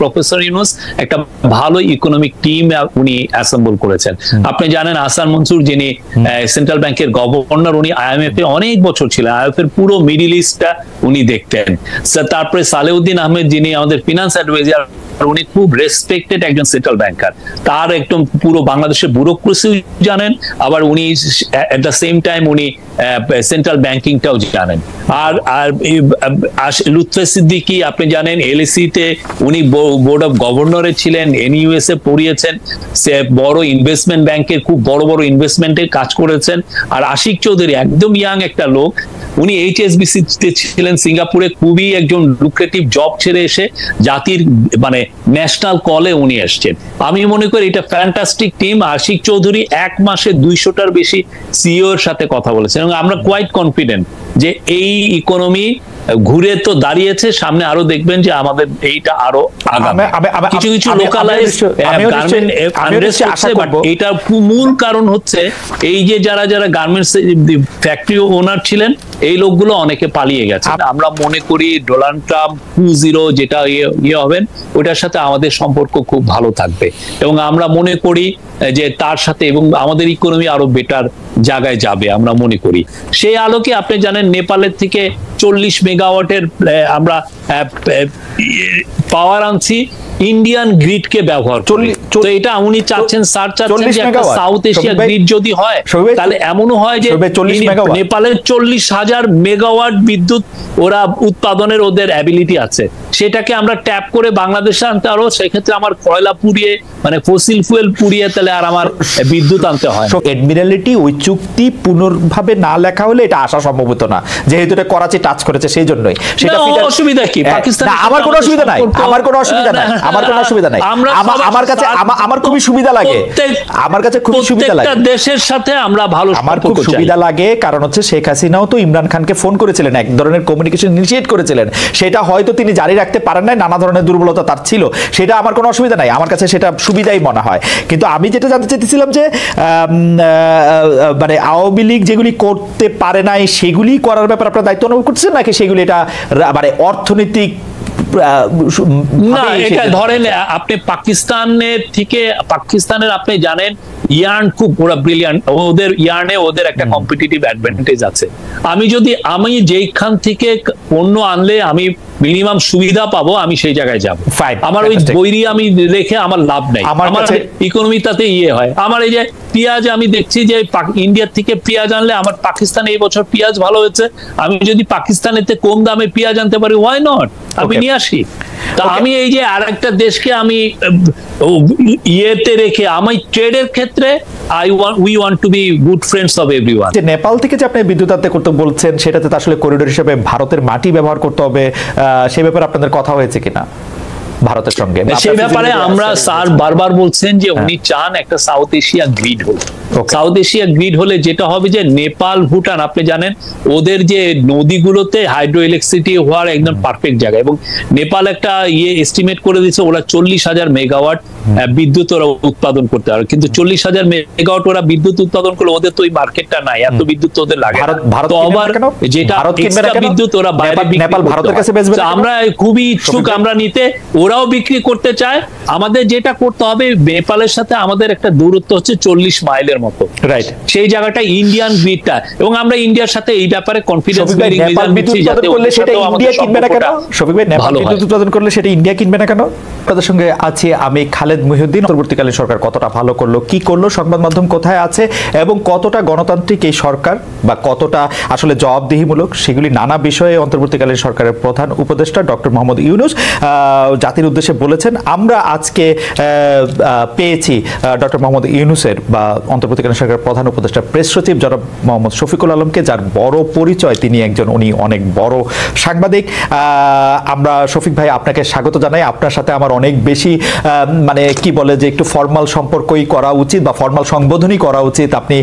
Professor Yunus একটা ভালো economic team উনি অ্যাসেম্বল করেছেন। আপনি জানেন আহসান মনসুর যিনি সেন্ট্রাল ব্যাংকের গভর্নর, উনি IMF এ অনেক বছর ছিলেন, IMF এর পুরো মিডল ইস্টটা উনি দেখতেন। তারপরে সালেউদ্দিন আহমেদ যিনি আমাদের ফিনান্স অ্যাডভাইজার, উনি খুব রেসপেক্টেড একজন সেন্ট্রাল ব্যাংকার, তার একদম পুরো বাংলাদেশের ব্যুরোক্রেসি জানেন, আবার উনি এট দ্য সেম টাইম উনি সেন্ট্রাল ব্যাংকিংটাও জানেন। আর লুৎফে সিদ্দিকী আপনি জানেন LSE তে উনি বোর্ড অফ গভর্নরে ছিলেন, NUS এ পড়িয়েছেন, সে বড় ইনভেস্টমেন্ট ব্যাংকের খুব বড় বড় ইনভেস্টমেন্টে কাজ করেছেন। আর আশিক চৌধুরী একদম ইয়াং একটা লোক, উনি HSBC তে ছিলেন সিঙ্গাপুরে, খুবই একজন লুক্রেটিভ জব ছেড়ে এসে জাতির মানে ন্যাশনাল কলে উনি এসছেন। আমি মনে করি এটা ফ্যান্টাস্টিক টিম। আশিক চৌধুরী 1 মাসে 200টার বেশি CEO এর সাথে কথা বলেছেন এবং আমরা কোয়াইট কনফিডেন্ট যে এই ইকোনমি ঘুরে তো দাঁড়িয়েছে, সামনে আরো দেখবেন যে আমাদের এইটা আরো আগামী কিছু কিছু লোকালাইজ এটা মূল কারণ হচ্ছে এই যে যারা যারা গার্মেন্টস ফ্যাক্টরি ওনার ছিলেন এই লোকগুলো অনেকে পালিয়ে গেছে। আমরা মনে করি ডোনাল্ড ট্রাম্প 2.0 যেটা ইয়ে হবেন ওটার সাথে আমাদের সম্পর্ক খুব ভালো থাকবে এবং আমরা মনে করি যে তার সাথে এবং আমাদের ইকোনমি আরো বেটার জায়গায় যাবে আমরা মনে করি। সেই আলোকে আপনি জানেন নেপালের থেকে 40 মেগাওয়াটের আমরা পাওয়ার আনছি, ইন্ডিয়ান গ্রিড কে ব্যবহার করি। তো এটা উনি চাচ্ছেন, স্যার চাচ্ছেন যে একটা সাউথ এশিয়া গ্রিড যদি হয় তাহলে এমনও হয় যে নেপালের 40,000 মেগাওয়াট বিদ্যুৎ ওরা উৎপাদনের ওদের অ্যাবিলিটি আছে, সেটাকে আমরা ট্যাপ করে বাংলাদেশে আনতে পারবো। সেক্ষেত্রে আমার কয়লা পুড়িয়ে মানে ফসিল ফুয়েল পুড়িয়ে তাহলে আর আমার বিদ্যুৎ আনতে হয়। এডমিরালিটি ওই চুক্তি পুনর্ভাবে না লেখা হলে এটা আসা সম্ভব হতো না, যেহেতু এটা করাচি টাচ করেছে সেই জন্যই। সেটা অসুবিধা কি? পাকিস্তান আমার কোনো অসুবিধা নাই, আমার কোনো অসুবিধা নাই, আমার কোনো অসুবিধা নাই। আমার কাছে আমার খুবই সুবিধা লাগে, আমার কাছে খুবই সুবিধা লাগে দেশের সাথে আমরা ভালো আমার খুব সুবিধা লাগে। কারণ হচ্ছে শেখ হাসিনাও তো ইমরান খানকে ফোন করেছিলেন, এক ধরনের কমিউনিকেশন ইনিশিয়েট করেছিলেন, সেটা হয়তো তিনি জারি রাখতে পারেন নাই, নানা ধরনের দুর্বলতা তার ছিল, সেটা আমার কোনো অসুবিধা নাই, আমার কাছে সেটা সুবিধাই মনে হয়। কিন্তু আমি যেটা জানতে চাইতেছিলাম যে মানে আওয়ামী লীগ যেগুলি করতে পারে নাই সেগুলি করার ব্যাপারে আপনার দায়িত্ব অনুভব করছেন নাকি সেগুলি এটা মানে অর্থনৈতিক না? এটা ধরেন আপনি পাকিস্তানের থেকে, পাকিস্তানের আপনি জানেন ইয়ার্ন খুব ওরা ব্রিলিয়ান্ট, ওদের ইয়ার্নে ওদের একটা কম্পিটিটিভ অ্যাডভান্টেজ আছে। আমি যেইখান থেকে পণ্য আনলে আমি মিনিমাম সুবিধা পাবো আমি সেই জায়গায় যাবো। আমার ওই বৈরি আমি রেখে আমার লাভ নাই, আমার ইকোনমি তাতে ইয়ে হয়। আমার এই যে পেঁয়াজ আমি দেখছি যে ইন্ডিয়ার থেকে পেঁয়াজ আনলে আমার পাকিস্তানে এই বছর পেঁয়াজ ভালো হয়েছে, আমি যদি পাকিস্তানেতে কম দামে পেঁয়াজ আনতে পারি হোয়াই নট, আমি নিয়ে আসি। তা আমি এই যে আরেকটা দেশকে আমি ইয়েতে রেখে আমি ট্রেডের ক্ষেত্রে we want to be good friends of everyone. যে নেপাল থেকে যে আপনি বিদ্যুৎ আনতে করতে বলছেন সেটাতে তো আসলে করিডোর হিসেবে ভারতের মাটি ব্যবহার করতে হবে, সে ব্যাপারে আপনাদের কথা হয়েছে কিনা ভারতের সঙ্গে? সেই ব্যাপারে আমরা স্যার বারবার বলছেন যে উনি চান একটা সাউথ এশিয়া গ্রিড হোক। সাউথ এশিয়া গ্রিড হলে যেটা হবে যে নেপাল ভুটান আপনি জানেন ওদের যে নদীগুলোতে হাইড্রো ইলেকট্রিসিটি হওয়ার একদম পারফেক্ট জায়গা, এবং নেপাল একটা এস্টিমেট করে দিয়েছে ওরা 40,000 মেগাওয়াট বিদ্যুৎ ওরা উৎপাদন করতে পারে, কিন্তু 40,000 মেগাওয়াট ওরা বিদ্যুৎ উৎপাদন করলে ওদের তো ওই মার্কেটটা নাই, এত বিদ্যুৎ ওদের লাগে। তো আবার যেটা বিদ্যুৎ ওরা বাইরে নেপাল ভারতের কাছে বেচবে, আমরা খুবই ইচ্ছুক আমরা নিতে, ওরাও বিক্রি করতে চায়। আমাদের যেটা করতে হবে নেপালের সাথে আমাদের একটা দূরত্ব হচ্ছে 40 মাইলের মতো, রাইট? সেই জায়গাটা ইন্ডিয়ান গ্রিডটা, এবং আমরা ইন্ডিয়ার সাথে এই ব্যাপারে কনফিডেন্স করলে সেটা ইন্ডিয়া কিনবে না কেন? শফিক ভাই, নেপাল বিদ্যুৎ উৎপাদন করলে সেটা ইন্ডিয়া কিনবে না কেন? আপনাদের সঙ্গে আছি আমি খালেদ মহিউদ্দিন। অন্তর্বর্তীকালীন সরকার কতটা ভালো করলো, কি করলো, সংবাদ মাধ্যম কোথায় আছে এবং কতটা গণতান্ত্রিক এই সরকার বা কতটা আসলে জবাবদিহিমূলক, সেগুলি নানা বিষয়ে অন্তর্বর্তীকালীন সরকারের প্রধান উপদেষ্টা ডক্টর মোহাম্মদ ইউনূস জাতির উদ্দেশ্যে বলেছেন। আমরা আজকে পেয়েছি ডক্টর মোহাম্মদ ইউনূসের বা অন্তর্বর্তীকালীন সরকারের প্রধান উপদেষ্টা প্রেস সচিব জনাব মোহাম্মদ শফিকুল আলমকে, যার বড় পরিচয়, তিনি উনি অনেক বড় সাংবাদিক। আমরা শফিক ভাই আপনাকে স্বাগত জানাই। আপনার সাথে আমার অনেক বেশি মানে কি বলে যে একটু ফর্মাল সম্পর্কই করা উচিত বা ফর্মাল সংবোধনই করা উচিত। আপনি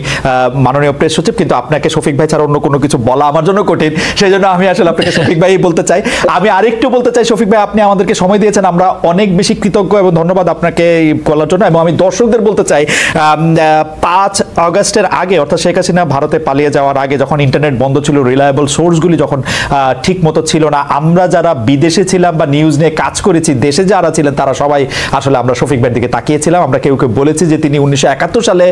মাননীয় প্রেস সচিব, কিন্তু আপনাকে শফিক ভাই ছাড়া অন্য কোনো কিছু বলা আমার জন্য কঠিন, সেই জন্য আমি আসলে আপনাকে শফিক ভাই বলতে চাই। আমি আরেকটু বলতে চাই শফিক ভাই, আপনি আমাদেরকে সময় দিয়েছেন, আমরা অনেক বেশি কৃতজ্ঞ এবং ধন্যবাদ আপনাকে বলার জন্য। এবং আমি দর্শকদের বলতে চাই 5 আগস্টের আগে, অর্থাৎ শেখ হাসিনা ভারতে পালিয়ে যাওয়ার আগে, যখন ইন্টারনেট বন্ধ ছিল, রিলায়েবল সোর্সগুলি যখন ঠিক মতো ছিল না, আমরা যারা বিদেশে ছিলাম বা নিউজ নিয়ে কাজ করেছি, দেশে যারা ছিলেন তারা সবাই আসলে আমরা শফিক ভাইয়ের দিকে তাকিয়েছিলাম। আমরা কেউ কেউ বলেছি যে তিনি 1971 সালে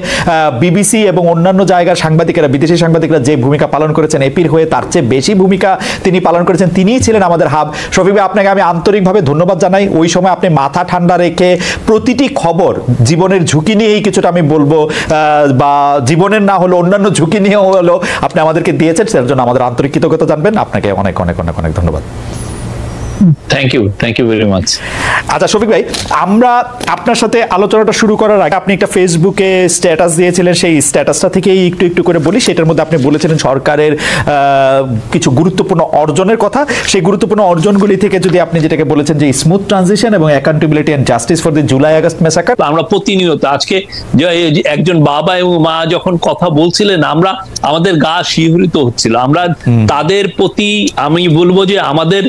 বিবিসি এবং অন্যান্য জায়গার সাংবাদিকেরা, বিদেশি সাংবাদিকরা যে ভূমিকা পালন করেছেন এপির হয়ে, তার চেয়ে বেশি ভূমিকা তিনি পালন করেছেন। তিনিই ছিলেন আমাদের হাব। শফিক ভাই, আপনাকে আমি আন্তরিকভাবে ধন্যবাদ জানাই। ওই সময় আপনি মাথা ঠান্ডা রেখে প্রতিটি খবর, জীবনের ঝুঁকি নিয়েই কিছুটা আমি বলবো, বা জীবনের না হলো অন্যান্য ঝুঁকি নিয়েও হলো আপনি আমাদেরকে দিয়েছেন, সেটার জন্য আমাদের আন্তরিক কৃতজ্ঞতা জানবেন। আপনাকে অনেক অনেক অনেক অনেক ধন্যবাদ। Thank you very much. আচ্ছা শফিক ভাই, আমরা আপনার সাথে আলোচনাটা শুরু করার আগে আপনি একটা ফেসবুকে স্ট্যাটাস দিয়েছিলেন, সেই স্ট্যাটাসটা থেকেই একটু একটু করে বলি। সেটার মধ্যে আপনি বলেছিলেন সরকারের কিছু গুরুত্বপূর্ণ অর্জনের কথা। সেই গুরুত্বপূর্ণ অর্জনগুলি থেকে যদি আপনি যেটাকে বলেছেন যে স্মুথ ট্রানজিশন এবং accountability and justice for the July August massacre. আমরা প্রতিনিয়ত আজকে একজন বাবা এবং মা যখন কথা বলছিলেন, আমাদের গা শিহরিত হচ্ছিল। আমরা তাদের প্রতি, আমি বলবো যে আমাদের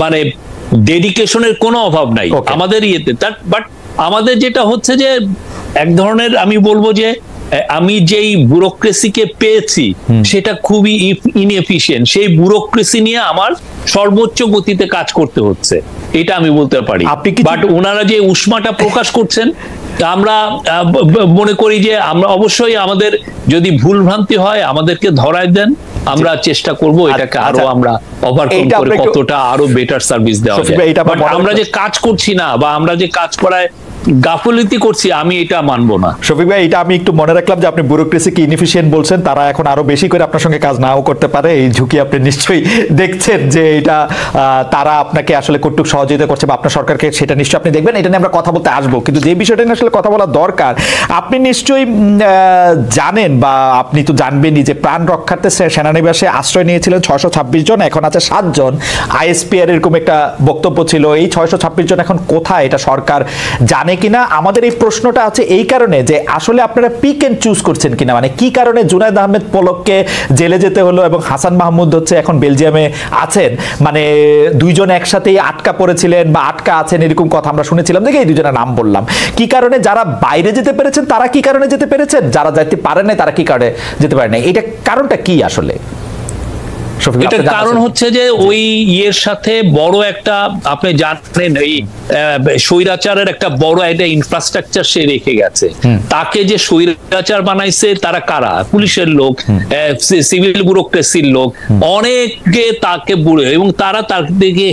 মানে ডেডিকেশনের কোনো অভাব নাই আমাদের ইয়েতে। বাট আমাদের যেটা হচ্ছে যে এক ধরনের, আমি বলবো যে আমি যেই ব্যুরোক্রেসিকে পেয়েছি সেটা খুবই ইনএফিশিয়েন্ট। সেই ব্যুরোক্রেসি নিয়ে আমার সর্বোচ্চ গতিতে কাজ করতে হচ্ছে, এটা আমি বলতে পারি। বাট ওনারা যে উষ্মাটা প্রকাশ করছেন, আমরা মনে করি যে আমরা অবশ্যই, আমাদের যদি ভুল ভ্রান্তি হয় আমাদেরকে ধরায় দেন, আমরা চেষ্টা করব এটাকে আরো আমরা ওভারকাম করে কতটা আরো বেটার সার্ভিস দেওয়া যায়। আমরা যে কাজ করছি না বা আমরা যে কাজ করায় গাফলতি করছি, আমি এটা মানবো না। শফিক ভাই, এটা আমি একটু মনে রাখলাম যে আপনি ব্যুরোক্রেসিকে ইনএফিশিয়েন্ট বলছেন, তারা এখন আরো বেশি করে আপনার সঙ্গে কাজ নাও করতে পারে। এই ঝুঁকি আপনি নিশ্চয়ই দেখছেন যে এটা তারা আপনাকে আসলে কতটুকু সহযোগিতা করছে বা আপনার সরকারকে, সেটা নিশ্চয়ই আপনি দেখবেন। এটা নিয়ে আমরা কথা বলতে আসবো, কিন্তু যে বিষয়টা নিয়ে আসলে কথা বলা দরকার, আপনি নিশ্চয়ই জানেন বা আপনি তো জানবেনই যে প্রাণ রক্ষার্থে সেনানিবাসে আশ্রয় নিয়েছিলেন 626 জন, এখন আছে 7 জন। আইএসপিআর এরকম একটা বক্তব্য ছিল। এই 626 জন এখন কোথায়, এটা সরকার জানে কিনা? আমাদের এই প্রশ্নটা আছে এই কারণে যে আসলে আপনারা পিক এন্ড চুজ করছেন কিনা, মানে কি কারণে জুনায়েদ আহমেদ পলককে জেলে যেতে হলো এবং হাসান মাহমুদ হচ্ছে এখন বেলজিয়ামে আছেন, মানে দুইজন একসাথেই আটকা পড়েছিলেন বা আটকা আছেন, এরকম কথা আমরা শুনেছিলাম, দেখে এই দুজনের নাম বললাম। কি কারণে যারা বাইরে যেতে পেরেছেন তারা কি কারণে যেতে পেরেছেন, যারা যেতে পারে না তারা কি কারণে যেতে পারে না, এটা কারণটা কি আসলে? এটার কারণ হচ্ছে যে ওই ইয়ের সাথে বড় একটা, আপনি জানেন, এই স্বৈরাচারের একটা বড় একটা ইনফ্রাস্ট্রাকচার সে রেখে গেছে। তাকে যে স্বৈরাচার বানাইছে তারা কারা? পুলিশের লোক, সিভিল ব্যুরোক্রেসির লোক, অনেকে তাকে বুড়ে, এবং তারা তার দিকে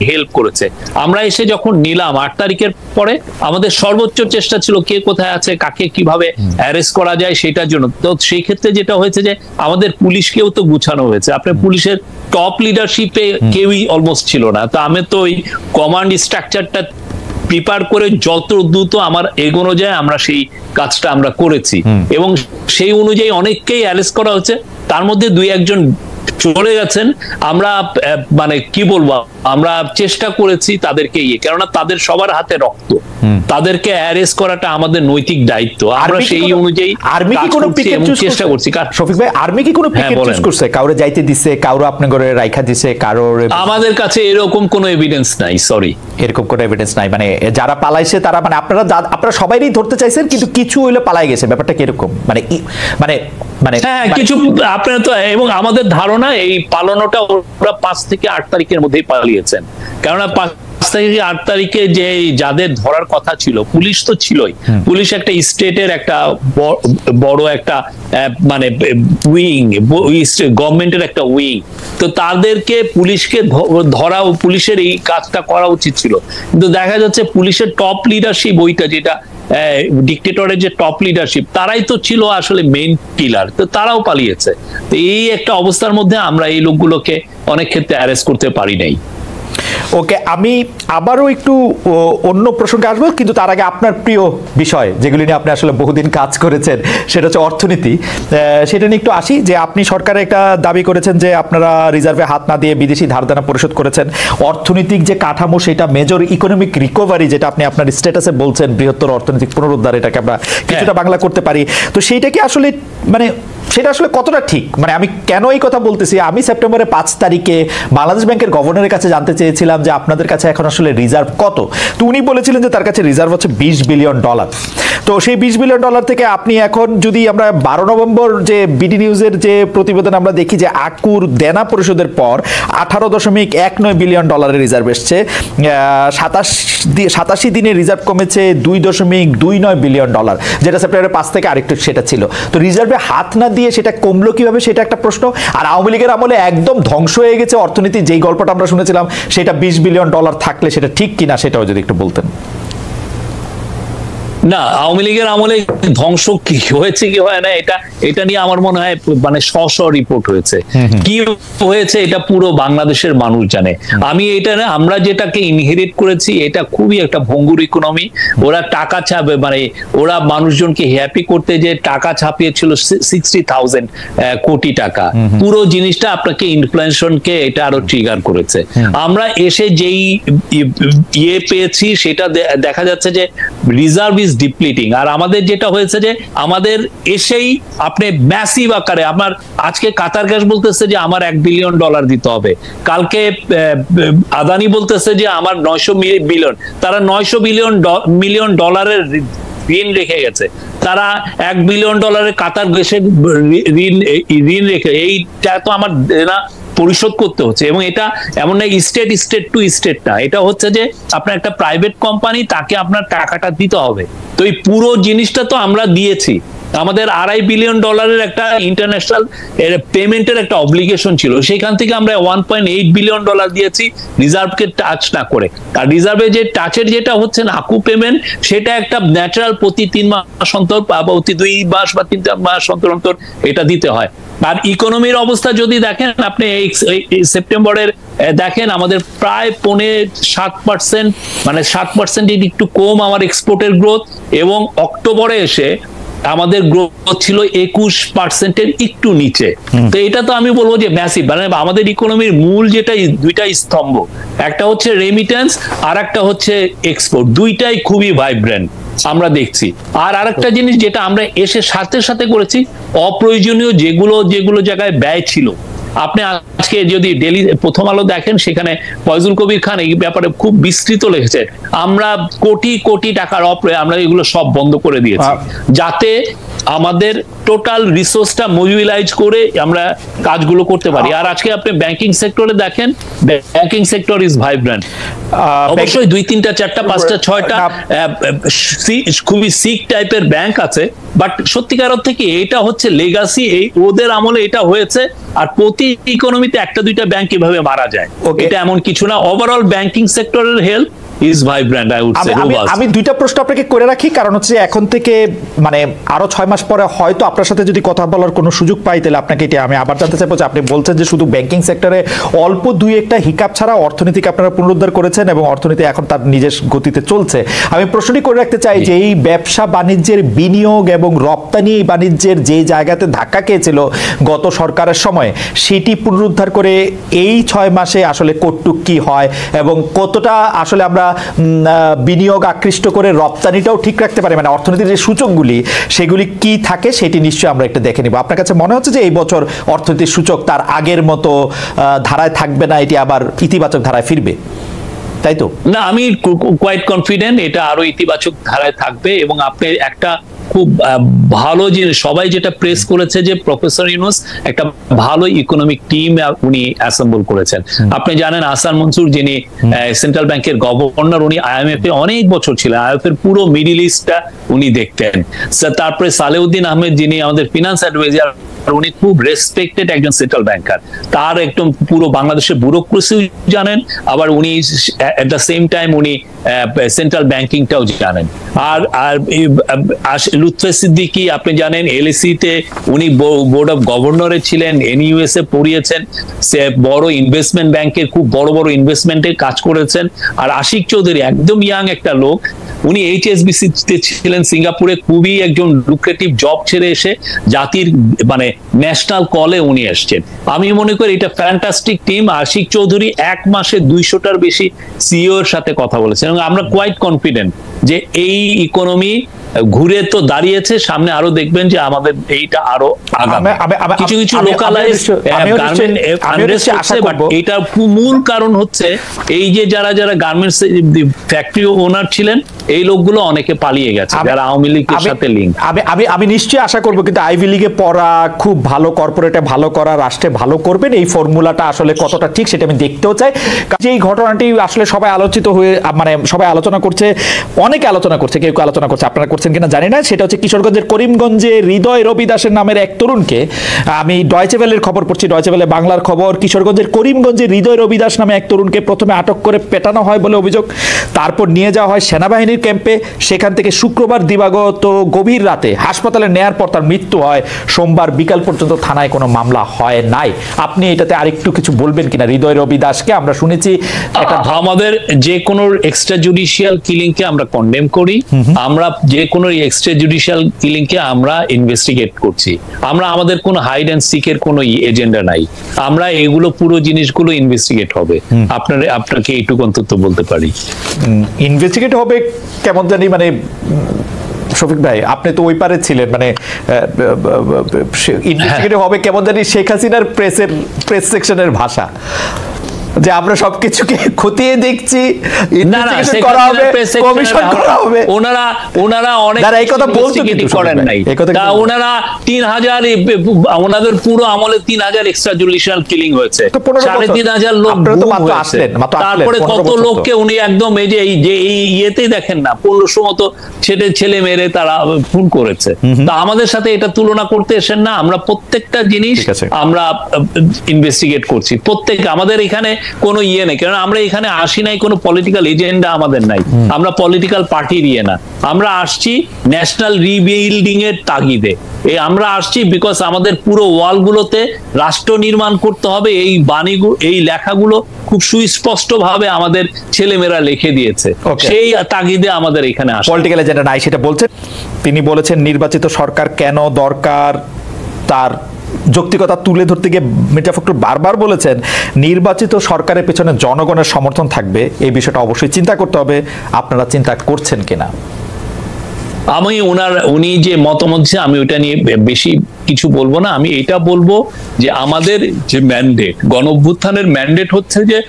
হেল্প করেছে। আমরা এসে যখন নিলাম 8 তারিখের পরে, আমাদের সর্বোচ্চ চেষ্টা ছিল কে কোথায় আছে, কাকে কিভাবে অ্যারেস্ট করা যায় সেটার জন্য। তো সেই ক্ষেত্রে যেটা হয়েছে যে আমাদের পুলিশকেও তো গুছানো হয়েছে। আপনার পুলিশের টপ লিডারশিপে কেউই অলমোস্ট ছিল না। তো আমি তো ওই কমান্ড স্ট্রাকচারটা প্রিপেয়ার করে যত দ্রুত আমার এগোনো যায় আমরা সেই কাজটা আমরা করেছি, এবং সেই অনুযায়ী অনেককেই অ্যারেস্ট করা হচ্ছে। তার মধ্যে 2-1 জন চলে গেছেন। আমরা মানে কি বলবো, আমরা চেষ্টা করেছি তাদেরকে কেননা তাদের সবার হাতে রক্ত, তাদেরকে অ্যারেস্ট করাটা আমাদের নৈতিক দায়িত্ব। আমরা সেই অনুযায়ী আর্মি কি কোনো পিক এন্ড চুজ চেষ্টা করছি। শফিক ভাই, আর্মি কি কোনো পিক এন্ড চুজ করছে? কাউরে যাইতে দিছে, কাউরে আপনি করে রাইখা দিছে, কারোর? আমাদের কাছে এরকম কোনো এভিডেন্স নাই, সরি, এরকম কোনো এভিডেন্স নাই। মানে যারা পালাইছে তারা, মানে আপনারা সবাইরই ধরতে চাইছেন কিন্তু কিছু হইলে পালাই গেছে, ব্যাপারটা কি এরকম? মানে মানে মানে হ্যাঁ, কিছু আপনারা তো, এবং আমাদের ধারণা এই পালানোটা ওরা 5 থেকে 8 তারিখের মধ্যেই পালিয়েছেন। কেননা 5 থেকে 8 তারিখে যে যাদের ধরার কথা ছিল, পুলিশ তো ছিলই, পুলিশ একটা স্টেটের একটা বড় একটা মানে উইং, গভর্নমেন্টের একটা উইং। তো তাদেরকে, পুলিশকে ধরা, পুলিশের এই কাজটা করা উচিত ছিল। কিন্তু দেখা যাচ্ছে পুলিশের টপ লিডারশিপ, ওইটা যেটা ডিক্টেটরের যে টপ লিডারশিপ, তারাই তো ছিল আসলে মেইন কিলার, তো তারাও পালিয়েছে। তো এই একটা অবস্থার মধ্যে আমরা এই লোকগুলোকে অনেক ক্ষেত্রে অ্যারেস্ট করতে পারি নাই। ওকে, আমি আবারও একটু অন্য প্রসঙ্গে আসবো, কিন্তু তার আগে আপনার প্রিয় বিষয় যেগুলি নিয়ে আপনি আসলে বহুদিন কাজ করেছেন, সেটা হচ্ছে অর্থনীতি। সেটা নিয়ে একটু আসি যে আপনি সরকারে একটা দাবি করেছেন যে আপনারা রিজার্ভে হাত না দিয়ে বিদেশি ধারদেনা পরিশোধ করেছেন। অর্থনৈতিক যে কাঠামো, সেটা মেজর ইকোনমিক রিকভারি, যেটা আপনি আপনার স্ট্যাটাসে বলছেন, বৃহত্তর অর্থনৈতিক পুনরুদ্ধার, এটাকে আমরা কিছুটা বাংলা করতে পারি। তো সেইটা কি আসলে, মানে সেটা আসলে কতটা ঠিক? মানে আমি কেন এই কথা বলতেছি, আমি সেপ্টেম্বরের 5 তারিখে বাংলাদেশ ব্যাংকের গভর্নরের কাছে জানতে চেয়েছিলাম যে আপনাদের কাছে এখন আসলে রিজার্ভ কত। তো উনি বলেছিলেন যে তার কাছে রিজার্ভ হচ্ছে $20 বিলিয়ন। তো সেই $20 বিলিয়ন থেকে আপনি এখন যদি আমরা 12 নভেম্বর যে বিডি নিউজের যে প্রতিবেদন আমরা দেখি যে আকুর দেনা পরিশোধের পর $18.19 বিলিয়ন রিজার্ভ এসছে, 87 দিনে রিজার্ভ কমেছে $2.29 বিলিয়ন, যেটা সেপ্টেম্বরের 5 থেকে আরেকটু সেটা ছিল। তো রিজার্ভে হাত না দিয়ে সেটা কমলো কিভাবে, সেটা একটা প্রশ্ন। আর আওয়ামী লীগের আমলে একদম ধ্বংস হয়ে গেছে অর্থনীতি, যেই গল্পটা আমরা শুনেছিলাম সেটা $20 বিলিয়ন থাকলে সেটা ঠিক কিনা সেটাও যদি একটু বলতেন। না, আওয়ামী লীগের আমলে ধ্বংস কি হয়েছে কি হয় না এটা নিয়ে আমার মনে হয় মানে রিপোর্ট হয়েছে। কি হয়েছে এটা পুরো বাংলাদেশের মানুষ জানে। আমি এটা না, আমরা যেটাকে ইনহেরিট করেছি এটা খুবই একটা ভঙ্গুর ইকোনমি। ওরা টাকা ছাপে, মানে ওরা মানুষজনকে হ্যাপি করতে যে টাকা ছাপিয়েছিল 60,000 কোটি টাকা। পুরো জিনিসটা আপনাকে ইনফ্লেশনকে এটা আরো ট্রিগার করেছে। আমরা এসে যেই ইয়ে পেয়েছি সেটা দেখা যাচ্ছে যে রিজার্ভ ইজ ডিপ্লিটিং। আর আমাদের যেটা হয়েছে যে আমাদের এসেই আপনি ম্যাসিভ আকারে, আমার আজকে কাতার গ্যাস বলতেছে যে আমার $1 বিলিয়ন দিতে হবে, কালকে আদানি বলতেছে যে আমার 900 বিলিয়ন, তারা 900 মিলিয়ন ডলারের ঋণ রেখে গেছে, তারা $1 বিলিয়ন কাতার গ্যাসের ঋণ রেখে, এইটা তো আমার না পরিশোধ করতে হচ্ছে। এবং এটা এমন না স্টেট টু স্টেট না, এটা হচ্ছে যে আপনার একটা প্রাইভেট কোম্পানি, তাকে আপনার টাকাটা দিতে হবে। তো এই পুরো জিনিসটা তো আমরা দিয়েছি। আমাদের $2.5 বিলিয়ন একটা ইন্টারন্যাশনাল পেমেন্টের একটা অব্লিগেশন ছিল, সেখান থেকে আমরা $1.8 বিলিয়ন দিয়েছি রিজার্ভকে টাচ না করে। আর রিজার্ভে যে টাচের যেটা হচ্ছে না আকু পেমেন্ট, সেটা একটা ন্যাচারাল প্রতি 3 মাস অন্তর বা প্রতি 2 মাস বা 3 মাস অন্তর এটা দিতে হয়। আর ইকোনমির অবস্থা যদি দেখেন আপনি সেপ্টেম্বরের দেখেন, আমাদের প্রায় 7%, মানে 7% একটু কম আমার এক্সপোর্টের গ্রোথ, এবং অক্টোবরে এসে আমাদের গ্রোথ ছিল 21%-এর একটু নিচে। তো এটা তো আমি বলবো যে ম্যাসিভ, মানে আমাদের ইকোনমির মূল যেটা দুইটা স্তম্ভ, একটা হচ্ছে রেমিটেন্স আর একটা হচ্ছে এক্সপোর্ট, দুইটাই খুবই ভাইব্রেন্ট আমরা দেখছি। আর আরেকটা জিনিস যেটা আমরা এসে সাথে সাথে করেছি, অপ্রয়োজনীয় যেগুলো জায়গায় ব্যয় ছিল, আপনি আজকে যদি ডেলি প্রথম আলো দেখেন, সেখানে ফয়জুল কবির খান এই ব্যাপারে খুব বিস্তৃত লিখেছেন। আমরা কোটি কোটি টাকার আমরা এগুলো সব বন্ধ করে দিয়েছি, যাতে আমাদের টোটাল রিসোর্সটা মোবিলাইজ করে আমরা কাজগুলো করতে পারি। আর আজকে আপনি ব্যাংকিং সেক্টরে দেখেন, ব্যাংকিং সেক্টর ইজ ভাইব্রেন্ট। অবশ্যই 2, 3, 4, 5, 6টা খুবই সিক টাইপের ব্যাংক আছে, বাট সত্যিকার থেকে এটা হচ্ছে লেগাসি, এই ওদের আমলে এটা হয়েছে। আর প্রতি ইকোনমিতে 1-2টা ব্যাংক এভাবে মারা যায়, এটা এমন কিছু না। ওভারঅল ব্যাংকিং সেক্টরের health is vibrant, I would say. আমি 2টা প্রশ্ন আপনাকে করে রাখি, কারণ হচ্ছে এখন থেকে মানে আরো 6 মাস পরে হয়তো আপনার সাথে যদি কথা বলার কোনো সুযোগ পাই, তাহলে আপনাকে এটা আমি আবার জানতে চাইবো যে আপনি বলছেন যে শুধু ব্যাংকিং সেক্টরে অল্প 2-1টা হিকাপ ছাড়া অর্থনীতিকে আপনারা পুনরুদ্ধার করেছেন এবং অর্থনীতি এখন তার নিজের গতিতে চলছে। আমি প্রশ্নটি করে রাখতে চাই যে এই ব্যবসা বাণিজ্যের বিনিয়োগ এবং রপ্তানি বাণিজ্যের যে জায়গাতে ধাক্কা খেয়েছিল গত সরকারের সময়, সেটি পুনরুদ্ধার করে এই 6 মাসে আসলে কতটুক কি হয় এবং কতটা আসলে আমরা বিনিয়োগ আকৃষ্ট করে রপ্তানিটাও ঠিক রাখতে পারি, মানে অর্থনীতির যে সূচকগুলি সেগুলি কি থাকে সেটি নিশ্চয়ই আমরা একটু দেখে নিব। আপনার কাছে মনে হচ্ছে যে এই বছর অর্থনীতির সূচক তার আগের মতো ধারায় থাকবে না, এটি আবার ইতিবাচক ধারায় ফিরবে, তাই তো? না, আমি কোয়াইট কনফিডেন্ট এটা আরো ইতিবাচক ধারায় থাকবে। এবং আপনি একটা খুব ভালো জিনিস সবাই যেটা প্রেস করেছে যে প্রফেসর ইউনূস একটা ভালো ইকোনমিক টিম উনি অ্যাসেম্বল করেছেন। আপনি জানেন আহসান মনসুর যিনি সেন্ট্রাল ব্যাংকের গভর্নর, উনি IMF এ অনেক বছর ছিলেন, IMF এর পুরো মিডল ইস্টটা উনি দেখতেন। তারপরে সালেউদ্দিন আহমেদ যিনি আমাদের ফিনান্স অ্যাডভাইজার, উনি খুব রেসপেক্টেড একজন সেন্ট্রাল ব্যাংকার, তার একদম পুরো বাংলাদেশের ব্যুরোক্রেসি জানেন, আবার উনি এট দ্য সেম টাইম উনি সেন্ট্রাল ব্যাংকিংটাও জানেন। আর লুৎফে সিদ্দিকী আপনি জানেন LSE তে উনি বোর্ড অফ গভর্নরে ছিলেন, NUS এ পড়িয়েছেন, সে বড় ইনভেস্টমেন্ট ব্যাংকের খুব বড় বড় ইনভেস্টমেন্টে কাজ করেছেন। আর আশিক চৌধুরী একদম ইয়াং একটা লোক, উনি HSBC তে ছিলেন সিঙ্গাপুরে, খুবই একজন লুক্রেটিভ জব ছেড়ে এসে জাতির মানে ন্যাশনাল কলে উনি এসছেন। আমি মনে করি এটা ফ্যান্টাস্টিক টিম। আশিক চৌধুরী 1 মাসে 200টার বেশি CEO এর সাথে কথা বলেছেন এবং আমরা কোয়াইট কনফিডেন্ট যে এই ইকোনমি ঘুরে তো দাঁড়িয়েছে, সামনে আরো দেখবেন যে আমাদের এইটা আরো কিছু কিছু লোকালাইজ এটার মূল কারণ হচ্ছে এই যে যারা গার্মেন্টস ফ্যাক্টরি ওনার ছিলেন এই লোকগুলো অনেকে পালিয়ে গেছে যারা আওয়ামী লীগের সাথে লিঙ্ক। আমি নিশ্চয়ই আশা করবো, কিন্তু আইভি লিগে পড়া, খুব ভালো কর্পোরেটে ভালো করা, রাষ্ট্রে ভালো করবেন, এই ফর্মুলাটা আসলে কতটা ঠিক সেটা আমি দেখতেও চাই। যে এই ঘটনাটি আসলে সবাই আলোচিত হয়ে, মানে সবাই আলোচনা করছে, অনেকে আলোচনা করছে, কেউ কেউ আলোচনা করছে, আপনারা করছেন কিনা জানি না। সেটা হচ্ছে কিশোরগঞ্জের করিমগঞ্জে হৃদয় রবি দাসের নামের এক তরুণকে, আমি ডয়চে ভেলের খবর পড়ছি, ডয়চে ভেলে বাংলার খবর, কিশোরগঞ্জের করিমগঞ্জে হৃদয় রবি দাস নামে এক তরুণকে প্রথমে আটক করে পেটানো হয় বলে অভিযোগ, তারপর নিয়ে যাওয়া হয় সেনাবাহিনীর ক্যাম্পে। সেখান থেকে শুক্রবার দিবাগত গভীর রাতে হাসপাতালে নেয়ার পর তার মৃত্যু হয়। সোমবার বিকাল পর্যন্ত থানায় কোনো মামলা হয় নাই। আপনি এটাতে আরেকটু কিছু বলবেন কিনা? হৃদয় রবি দাসকে আমরা শুনেছি আমাদের যে কোনো এক্সট্রা জুডিশিয়াল কিলিংকে আমরা কন্ডেম করি, আমরা যে কোনো এক্সট্রা জুডিশিয়াল কিলিংকে আমরা ইনভেস্টিগেট করছি। আমরা আমাদের কোনো হাইড অ্যান্ড সিকের কোনো এজেন্ডা নাই, আমরা এগুলো পুরো জিনিসগুলো ইনভেস্টিগেট হবে। আপনাকে এইটুকু অন্তত বলতে পারি। ইনভেস্টিগেট হবে কেমন জানি, মানে শফিক ভাই আপনি তো ওই পারে ছিলেন, মানে ইনভেস্টিগেট হবে কেমন জানি শেখ হাসিনার প্রেস সেকশনের ভাষা, যে আমরা সবকিছুকে খতিয়ে দেখছি, ওনারা অনেক করেন নাই। ওনারা 3000, ওনাদের পুরো আমলে 3000 এক্সট্রা জুডিশিয়াল কিলিং হয়েছে, 3500 লোক তারপরে কত লোককে উনি একদম এই যে ইয়েতেই দেখেন না 1500 মতো ছেলে মেরে তারা খুন করেছে। তা আমাদের সাথে এটা তুলনা করতে এসেন না, আমরা প্রত্যেকটা জিনিস আমরা ইনভেস্টিগেট করছি। প্রত্যেক আমাদের এখানে কোনো ইয়ে নেই, কারণ আমরা এখানে আসি নাই কোনো পলিটিক্যাল এজেন্ডা আমাদের নাই, আমরা পলিটিক্যাল পার্টির ইয়ে না, আমরা আসছি ন্যাশনাল রিবিল্ডিং এর তাগিদে। আমরা আসছি বিকজ আমাদের পুরো ওয়ালগুলোতে রাষ্ট্র নির্মাণ করতে হবে, এই বাণীগুলো, এই লেখাগুলো খুব সুস্পষ্ট ভাবে আমাদের ছেলেমেয়েরা লিখে দিয়েছে, সেই তাগিদে আমাদের এখানে আসা। পলিটিক্যাল এজেন্ডা নাই সেটা বলছেন তিনি। বলেছেন নির্বাচিত সরকার কেন দরকার, তার যৌক্তিকতা তুলে ধরতে গিয়ে মির্জা ফখরুল বারবার বলেছেন নির্বাচিত সরকারের পেছনে জনগণের সমর্থন থাকবে, এই বিষয়টা অবশ্যই চিন্তা করতে হবে। আপনারা চিন্তা করছেন কিনা? আমি উনি যে মতামত, আমি ওইটা নিয়ে বেশি কিছু বলবো না। আমি এটা বলবো যে আমাদের যে ম্যান্ডেট, গণঅভ্যুত্থানের ম্যান্ডেট হচ্ছে যে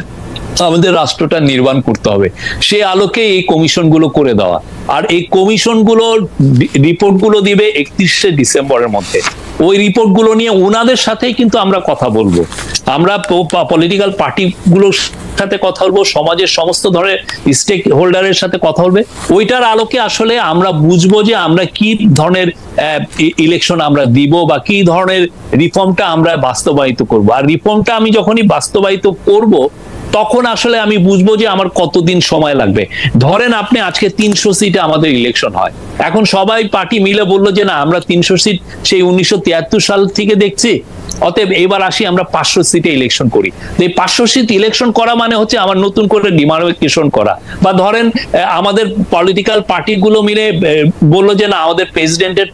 আমাদের রাষ্ট্রটা নির্মাণ করতে হবে, সে আলোকে এই কমিশনগুলো করে দেওয়া। আর এই কমিশনগুলো রিপোর্টগুলো দিবে 31শে ডিসেম্বরের মধ্যে। ওই রিপোর্টগুলো নিয়ে ওনাদের সাথেই কিন্তু আমরা কথা বলবো, আমরা পলিটিক্যাল পার্টিগুলোর সাথে কথা বলবো, সমাজের সমস্ত ধরনের স্টেক হোল্ডারের সাথে কথা বলবে। ওইটার আলোকে আসলে আমরা বুঝবো যে আমরা কি ধরনের ইলেকশন আমরা দিব বা কি ধরনের রিফর্মটা আমরা বাস্তবায়িত করব। আর রিফর্মটা আমি যখনই বাস্তবায়িত করব তখন আসলে আমি বুঝবো যে আমার কতদিন সময় লাগবে। ধরেন আপনি আজকে 300 সিটে আমাদের ইলেকশন হয়, এখন সবাই পার্টি মিলে বললো যে না আমরা 300 সিট সেই 1973 সাল থেকে দেখছি, অতএব এবার আসি আমরা 500 সিটে ইলেকশন করি। এই 500 সিট ইলেকশন করা মানে হচ্ছে আমার নতুন করে ডিমার্কেশন করা। বা ধরেন আমাদের পলিটিক্যাল পার্টিগুলো মিলে বললো যে না আমাদের প্রেসিডেন্টের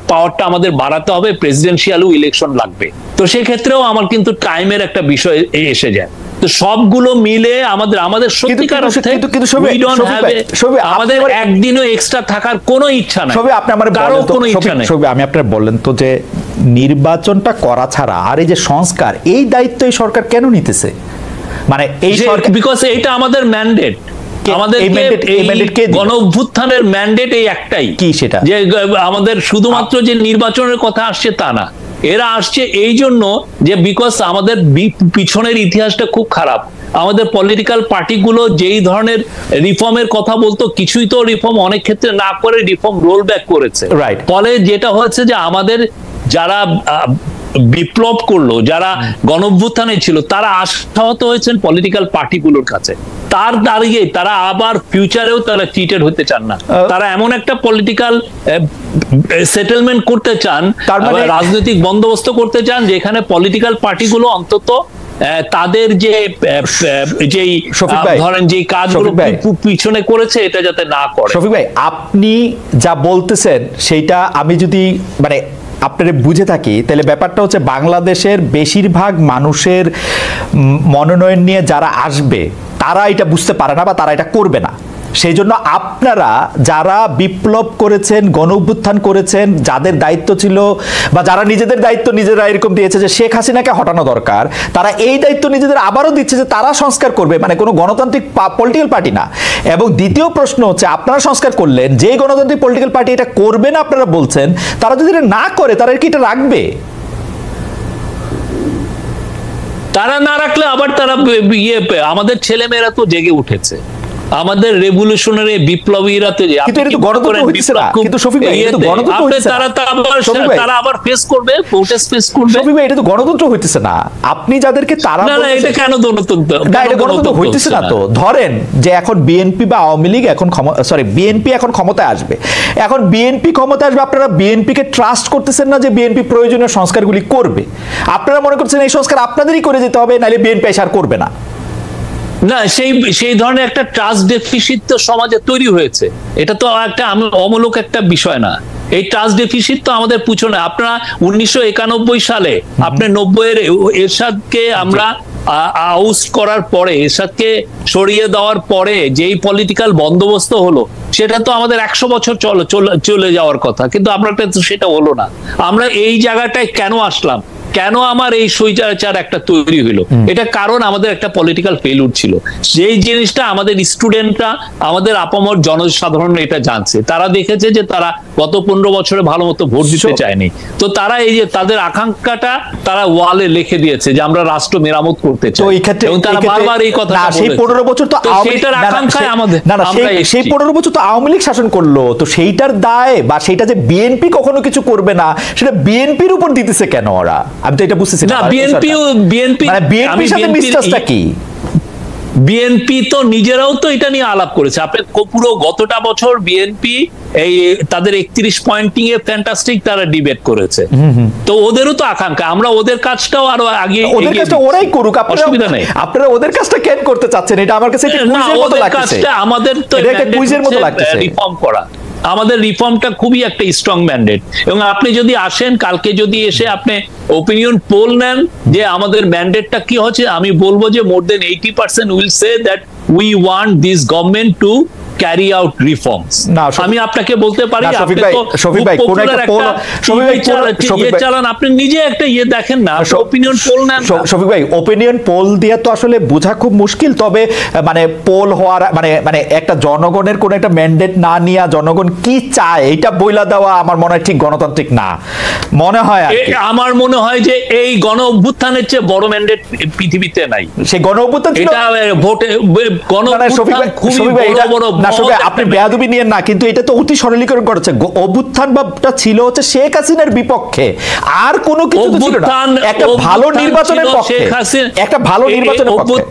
পাওয়ারটা আমাদের বাড়াতে হবে, প্রেসিডেন্সিয়ালও ইলেকশন লাগবে। তো সেক্ষেত্রেও আমার কিন্তু টাইমের একটা বিষয় এসে যায়। তো সবগুলো মিলে আমাদের সত্যিকার অর্থে আমাদের একদিনও এক্সট্রা থাকার কোনো ইচ্ছা নাই, কারো কোনো ইচ্ছা নাই। আমি আপনার বললেন তো যে নির্বাচনটা করা ছাড়া আর এই যে সংস্কার, এই দায়িত্ব এই সরকার কেন নিতেছে? মানে এই সরকার, বিকজ এইটা আমাদের ম্যান্ডেট, আমাদের গণঅভ্যুত্থানের ম্যান্ডেট এই একটাই। কি সেটা? যে আমাদের শুধুমাত্র যে নির্বাচনের কথা আসছে তা না, এরা আসছে এই জন্য যে বিকজ আমাদের পিছনের ইতিহাসটা খুব খারাপ। আমাদের পলিটিক্যাল পার্টিগুলো যেই ধরনের রিফর্মের কথা বলতো, কিছুই তো রিফর্ম অনেক ক্ষেত্রে না করে রিফর্ম রোল ব্যাক করেছে। ফলে যেটা হচ্ছে যে আমাদের যারা বিপ্লব করলো, যারা গণঅভ্যুত্থানে ছিল, তারা আশাহত হয়েছেন পলিটিক্যাল পার্টিগুলোর কাছে। তার দাঁড়িয়ে তারা আবার ফিউচারেও তারা চিটেড হতে চান না, তারা এমন একটা পলিটিক্যাল সেটেলমেন্ট করতে চান, রাজনৈতিক বন্দোবস্ত করতে চান যেখানে পলিটিক্যাল পার্টিগুলো অন্তত তাদের যে ধরেন যে কাজগুলো পিছনে করেছে এটা যাতে না করে। শফিক ভাই, আপনি যা বলতেছেন সেইটা আমি যদি মানে আপনারা বুঝে থাকি, তাহলে ব্যাপারটা হচ্ছে বাংলাদেশের বেশিরভাগ মানুষের মনোনয়ন নিয়ে যারা আসবে তারা এটা বুঝতে পারে না বা তারা এটা করবে না। সেই জন্য আপনারা যারা বিপ্লব করেছেন, গণ অভ্যুত্থান করেছেন, যাদের দায়িত্ব ছিল বা যারা নিজেদের দায়িত্ব নিজেরা এরকম দিয়েছে যে শেখ হাসিনাকে হটানো দরকার, তারা এই দায়িত্ব নিজেদের আবারও দিচ্ছে যে তারা সংস্কার করবে, মানে কোনো গণতান্ত্রিক পলিটিক্যাল পার্টি না। এবং দ্বিতীয় প্রশ্ন হচ্ছে, আপনারা সংস্কার করলেন, যে গণতান্ত্রিক পলিটিক্যাল পার্টি এটা করবে না আপনারা বলছেন, তারা যদি এটা না করে তারা কি এটা রাখবে? তারা না রাখলে আবার তারা আমাদের ছেলেমেয়েরা তো জেগে উঠেছে, আমাদের রেভলিউশনারি বিপ্লবীরা তো তারা আবার ফেস করবে, প্রোটেস্ট ফেস করবে। এটা তো গণতন্ত্র হইতেছে না। আপনি যাদেরকে তারা এটা কেন গণতন্ত্র? না, এটা গণতন্ত্র হইতেছে না। তো ধরেন যে এখন বিএনপি বা আওয়ামী লীগ এখন বিএনপি এখন ক্ষমতায় আসবে, এখন বিএনপি ক্ষমতায় আসবে, আপনারা বিএনপি কে ট্রাস্ট করতেছেন না যে বিএনপি প্রয়োজনীয় সংস্কারগুলি করবে। আপনারা মনে করছেন এই সংস্কার আপনাদেরই করে যেতে হবে, নাহলে বিএনপি আর করবে না। না, সেই ধরনের একটা ট্রাস্ট ডেফিসিট তো সমাজে তৈরি হয়েছে। এটা তো একটা অমূলক একটা বিষয় না। এই ট্রাস্ট ডেফিসিট তো আমাদের পিছনে। আপনারা 1991 সালে আপনার 90-এর এরশাদকে আমরা আউস্ট করার পরে, এরশাদকে সরিয়ে দেওয়ার পরে যেই পলিটিক্যাল বন্দোবস্ত হলো, সেটা তো আমাদের 100 বছর চলে যাওয়ার কথা, কিন্তু আমরা সেটা হলো না। আমরা এই জায়গাটায় কেন আসলাম, কেন আমার এই স্বৈরাচার একটা তৈরি হলো? এটা কারণ আমাদের একটা পলিটিক্যাল ফেলিউর ছিল। সেই জিনিসটা আমাদের স্টুডেন্টরা, আমাদের আপামর জনসাধারণ এটা জানছে। তারা দেখেছে যে তারা গত 15 বছরে ভালো মতো ভোট দিতে চায়নি, তো তারা এই যে তাদের আকাঙ্ক্ষাটা তারা ওয়ালে লিখে দিয়েছে যে আমরা রাষ্ট্র মেরামত করতে চাই, এবং তারা বারবার এই কথা। সেই 15 বছর তো সেইটার আকাঙ্ক্ষায় আমাদের, সেই 15 বছর তো আওয়ামী লীগ শাসন করলো, তো সেইটার দায় বা সেইটা যে বিএনপি কখনো কিছু করবে না, সেটা বিএনপির উপর দিতেছে কেন ওরা? আমি তো এটা বুঝতেছি না। বিএনপির সাথে মিস্টারটা কি? বিএনপি তো নিজেরাও তো এটা নিয়ে আলাপ করেছে। আপনি পুরো গতটা বছর বিএনপি এই তাদের 31 পয়েন্টিং এ ফ্যান্টাস্টিক তারা ডিবেট করেছে। তো ওদেরও তো আকাঙ্ক্ষা, আমরা ওদের কাজটাও আরো আগে, ওদের কাজটা ওরাই করুক, অসুবিধা নেই। আপনারা ওদের কাজটা কেন করতে চাচ্ছেন? এটা আমার কাছে একটা কুইজের মতো লাগছে। আমাদের তো এটা কুইজের মতো লাগছে। রিফর্ম করা, আমাদের রিফর্মটা খুবই একটা স্ট্রং ম্যান্ডেট। এবং আপনি যদি আসেন কালকে, যদি এসে আপনি ওপিনিয়ন পোল নেন যে আমাদের ম্যান্ডেটটা কি হচ্ছে, আমি বলবো যে মোর দেন 80% will say that we want this government to carry out reforms. আমি আপনাকে বলতে পারি, আপনি নিজে একটা দেখেন না, ওপিনিয়ন পোল নেন। শফিক ভাই, ওপিনিয়ন পোল দিয়ে তো আসলে বোঝা খুব মুশকিল। তবে মানে পোল হওয়ার মানে একটা জনগণের কোন একটা ম্যান্ডেট না নিয়ে জনগণ কি চায় এটা বইলা দেওয়া আমার মনে হয় ঠিক গণতান্ত্রিক না মনে হয়। আমার মনে হয় যে এই গণ অভ্যুত্থানের চেয়ে বড় ম্যান্ডেট পৃথিবীতে নাই। সেই গণ অভ্যুত্থান এটা ভোটে গণ আপনি বেয়াদবি নিয়ে না, কিন্তু এটা তো অতি সরলীকরণ করেছে। অভ্যুত্থানটা ছিল হচ্ছে শেখ হাসিনার বিপক্ষে, আর কোনো কিছু ছিল না। একটা ভালো নির্বাচনের পক্ষে, একটা ভালো নির্বাচনের পক্ষে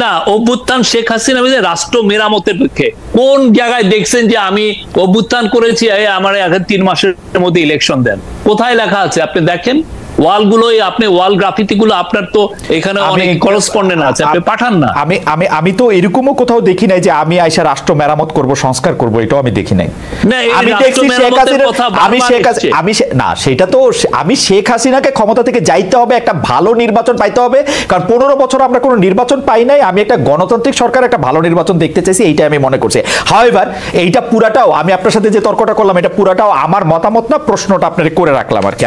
না। অভ্যুত্থান শেখ হাসিনা রাষ্ট্র মেরামতের পক্ষে। কোন জায়গায় দেখছেন যে আমি অভ্যুত্থান করেছি, আমার 3 মাসের মধ্যে ইলেকশন দেন? কোথায় লেখা আছে? আপনি দেখেন ওয়ালগুলোই, আপনি ওয়াল গ্রাফিতি গুলো আপনার তো এখানে অনেক করেসপন্ডেন্ট আছে, আপনি পাঠান না। আমি তো এরকমও কোথাও দেখি নাই যে আমি আইসা রাষ্ট্র মেরামত করব, সংস্কার করব, এটাও আমি দেখি নাই। আমি দেখছি শেখ হাসিনা, সেটা তো আমি শেখ হাসিনাকে ক্ষমতা থেকে যাইতে হবে, একটা ভালো নির্বাচন পাইতে হবে, কারণ 15 বছর আমরা কোনো নির্বাচন পাই নাই। আমি একটা গণতান্ত্রিক সরকার, একটা ভালো নির্বাচন দেখতে চাইছি, এইটা আমি মনে করছি। হাউএভার এইটা পুরাটাও, আমি আপনার সাথে যে তর্কটা করলাম, এটা পুরাটাও আমার মতামত না, প্রশ্নটা আপনাকে করে রাখলাম আর কি।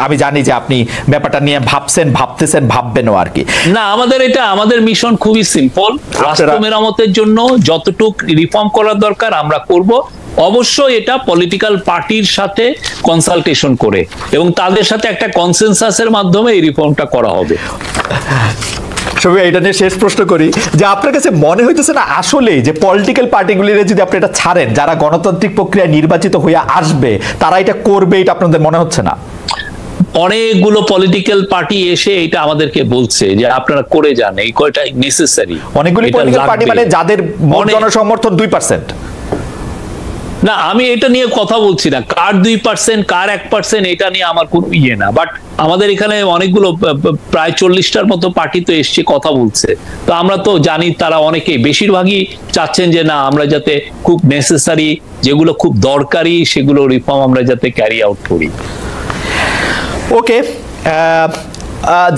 আমি জানি যে আপনি ব্যাপারটা নিয়ে ভাবতেছেন, ভাববেনও আর কি। না, আমাদের মিশন খুবই সিম্পল। রাষ্ট্র মেরামতের জন্য যতটুকু রিফর্ম করার দরকার আমরা করব, অবশ্যই এটা পলিটিক্যাল পার্টির সাথে কনসালটেশন করে এবং তাদের সাথে একটা কনসেনসাসের মাধ্যমে এই রিফর্মটা করা হবে। এটা নিয়ে শেষ প্রশ্ন করি যে আপনার কাছে মনে হইতেছে না আসলে যে পলিটিক্যাল পার্টিগুলির যদি আপনি এটা ছাড়েন, যারা গণতান্ত্রিক প্রক্রিয়ায় নির্বাচিত হয়ে আসবে তারা এটা করবে, এটা আপনাদের মনে হচ্ছে না? অনেকগুলো পলিটিক্যাল পার্টি এসে এটা আমাদেরকে বলছে যে আপনারা করে যান, এই কয়টা নেসেসারি। অনেকগুলো পলিটিক্যাল পার্টি মানে যাদের জনসমর্থন 2%? না, আমি এটা নিয়ে কথা বলছি না, কার 2% কার 1%, এটা নিয়ে আমার কোনো ইয়ে না। বাট আমাদের এখানে অনেকগুলো প্রায় 40টার মতো পার্টি তো এসছে, কথা বলছে। তো আমরা তো জানি তারা অনেকেই, বেশিরভাগই চাচ্ছেন যে না, আমরা যাতে খুব নেসেসারি, যেগুলো খুব দরকারি, সেগুলো রিফর্ম আমরা যাতে ক্যারি আউট করি। ওকে,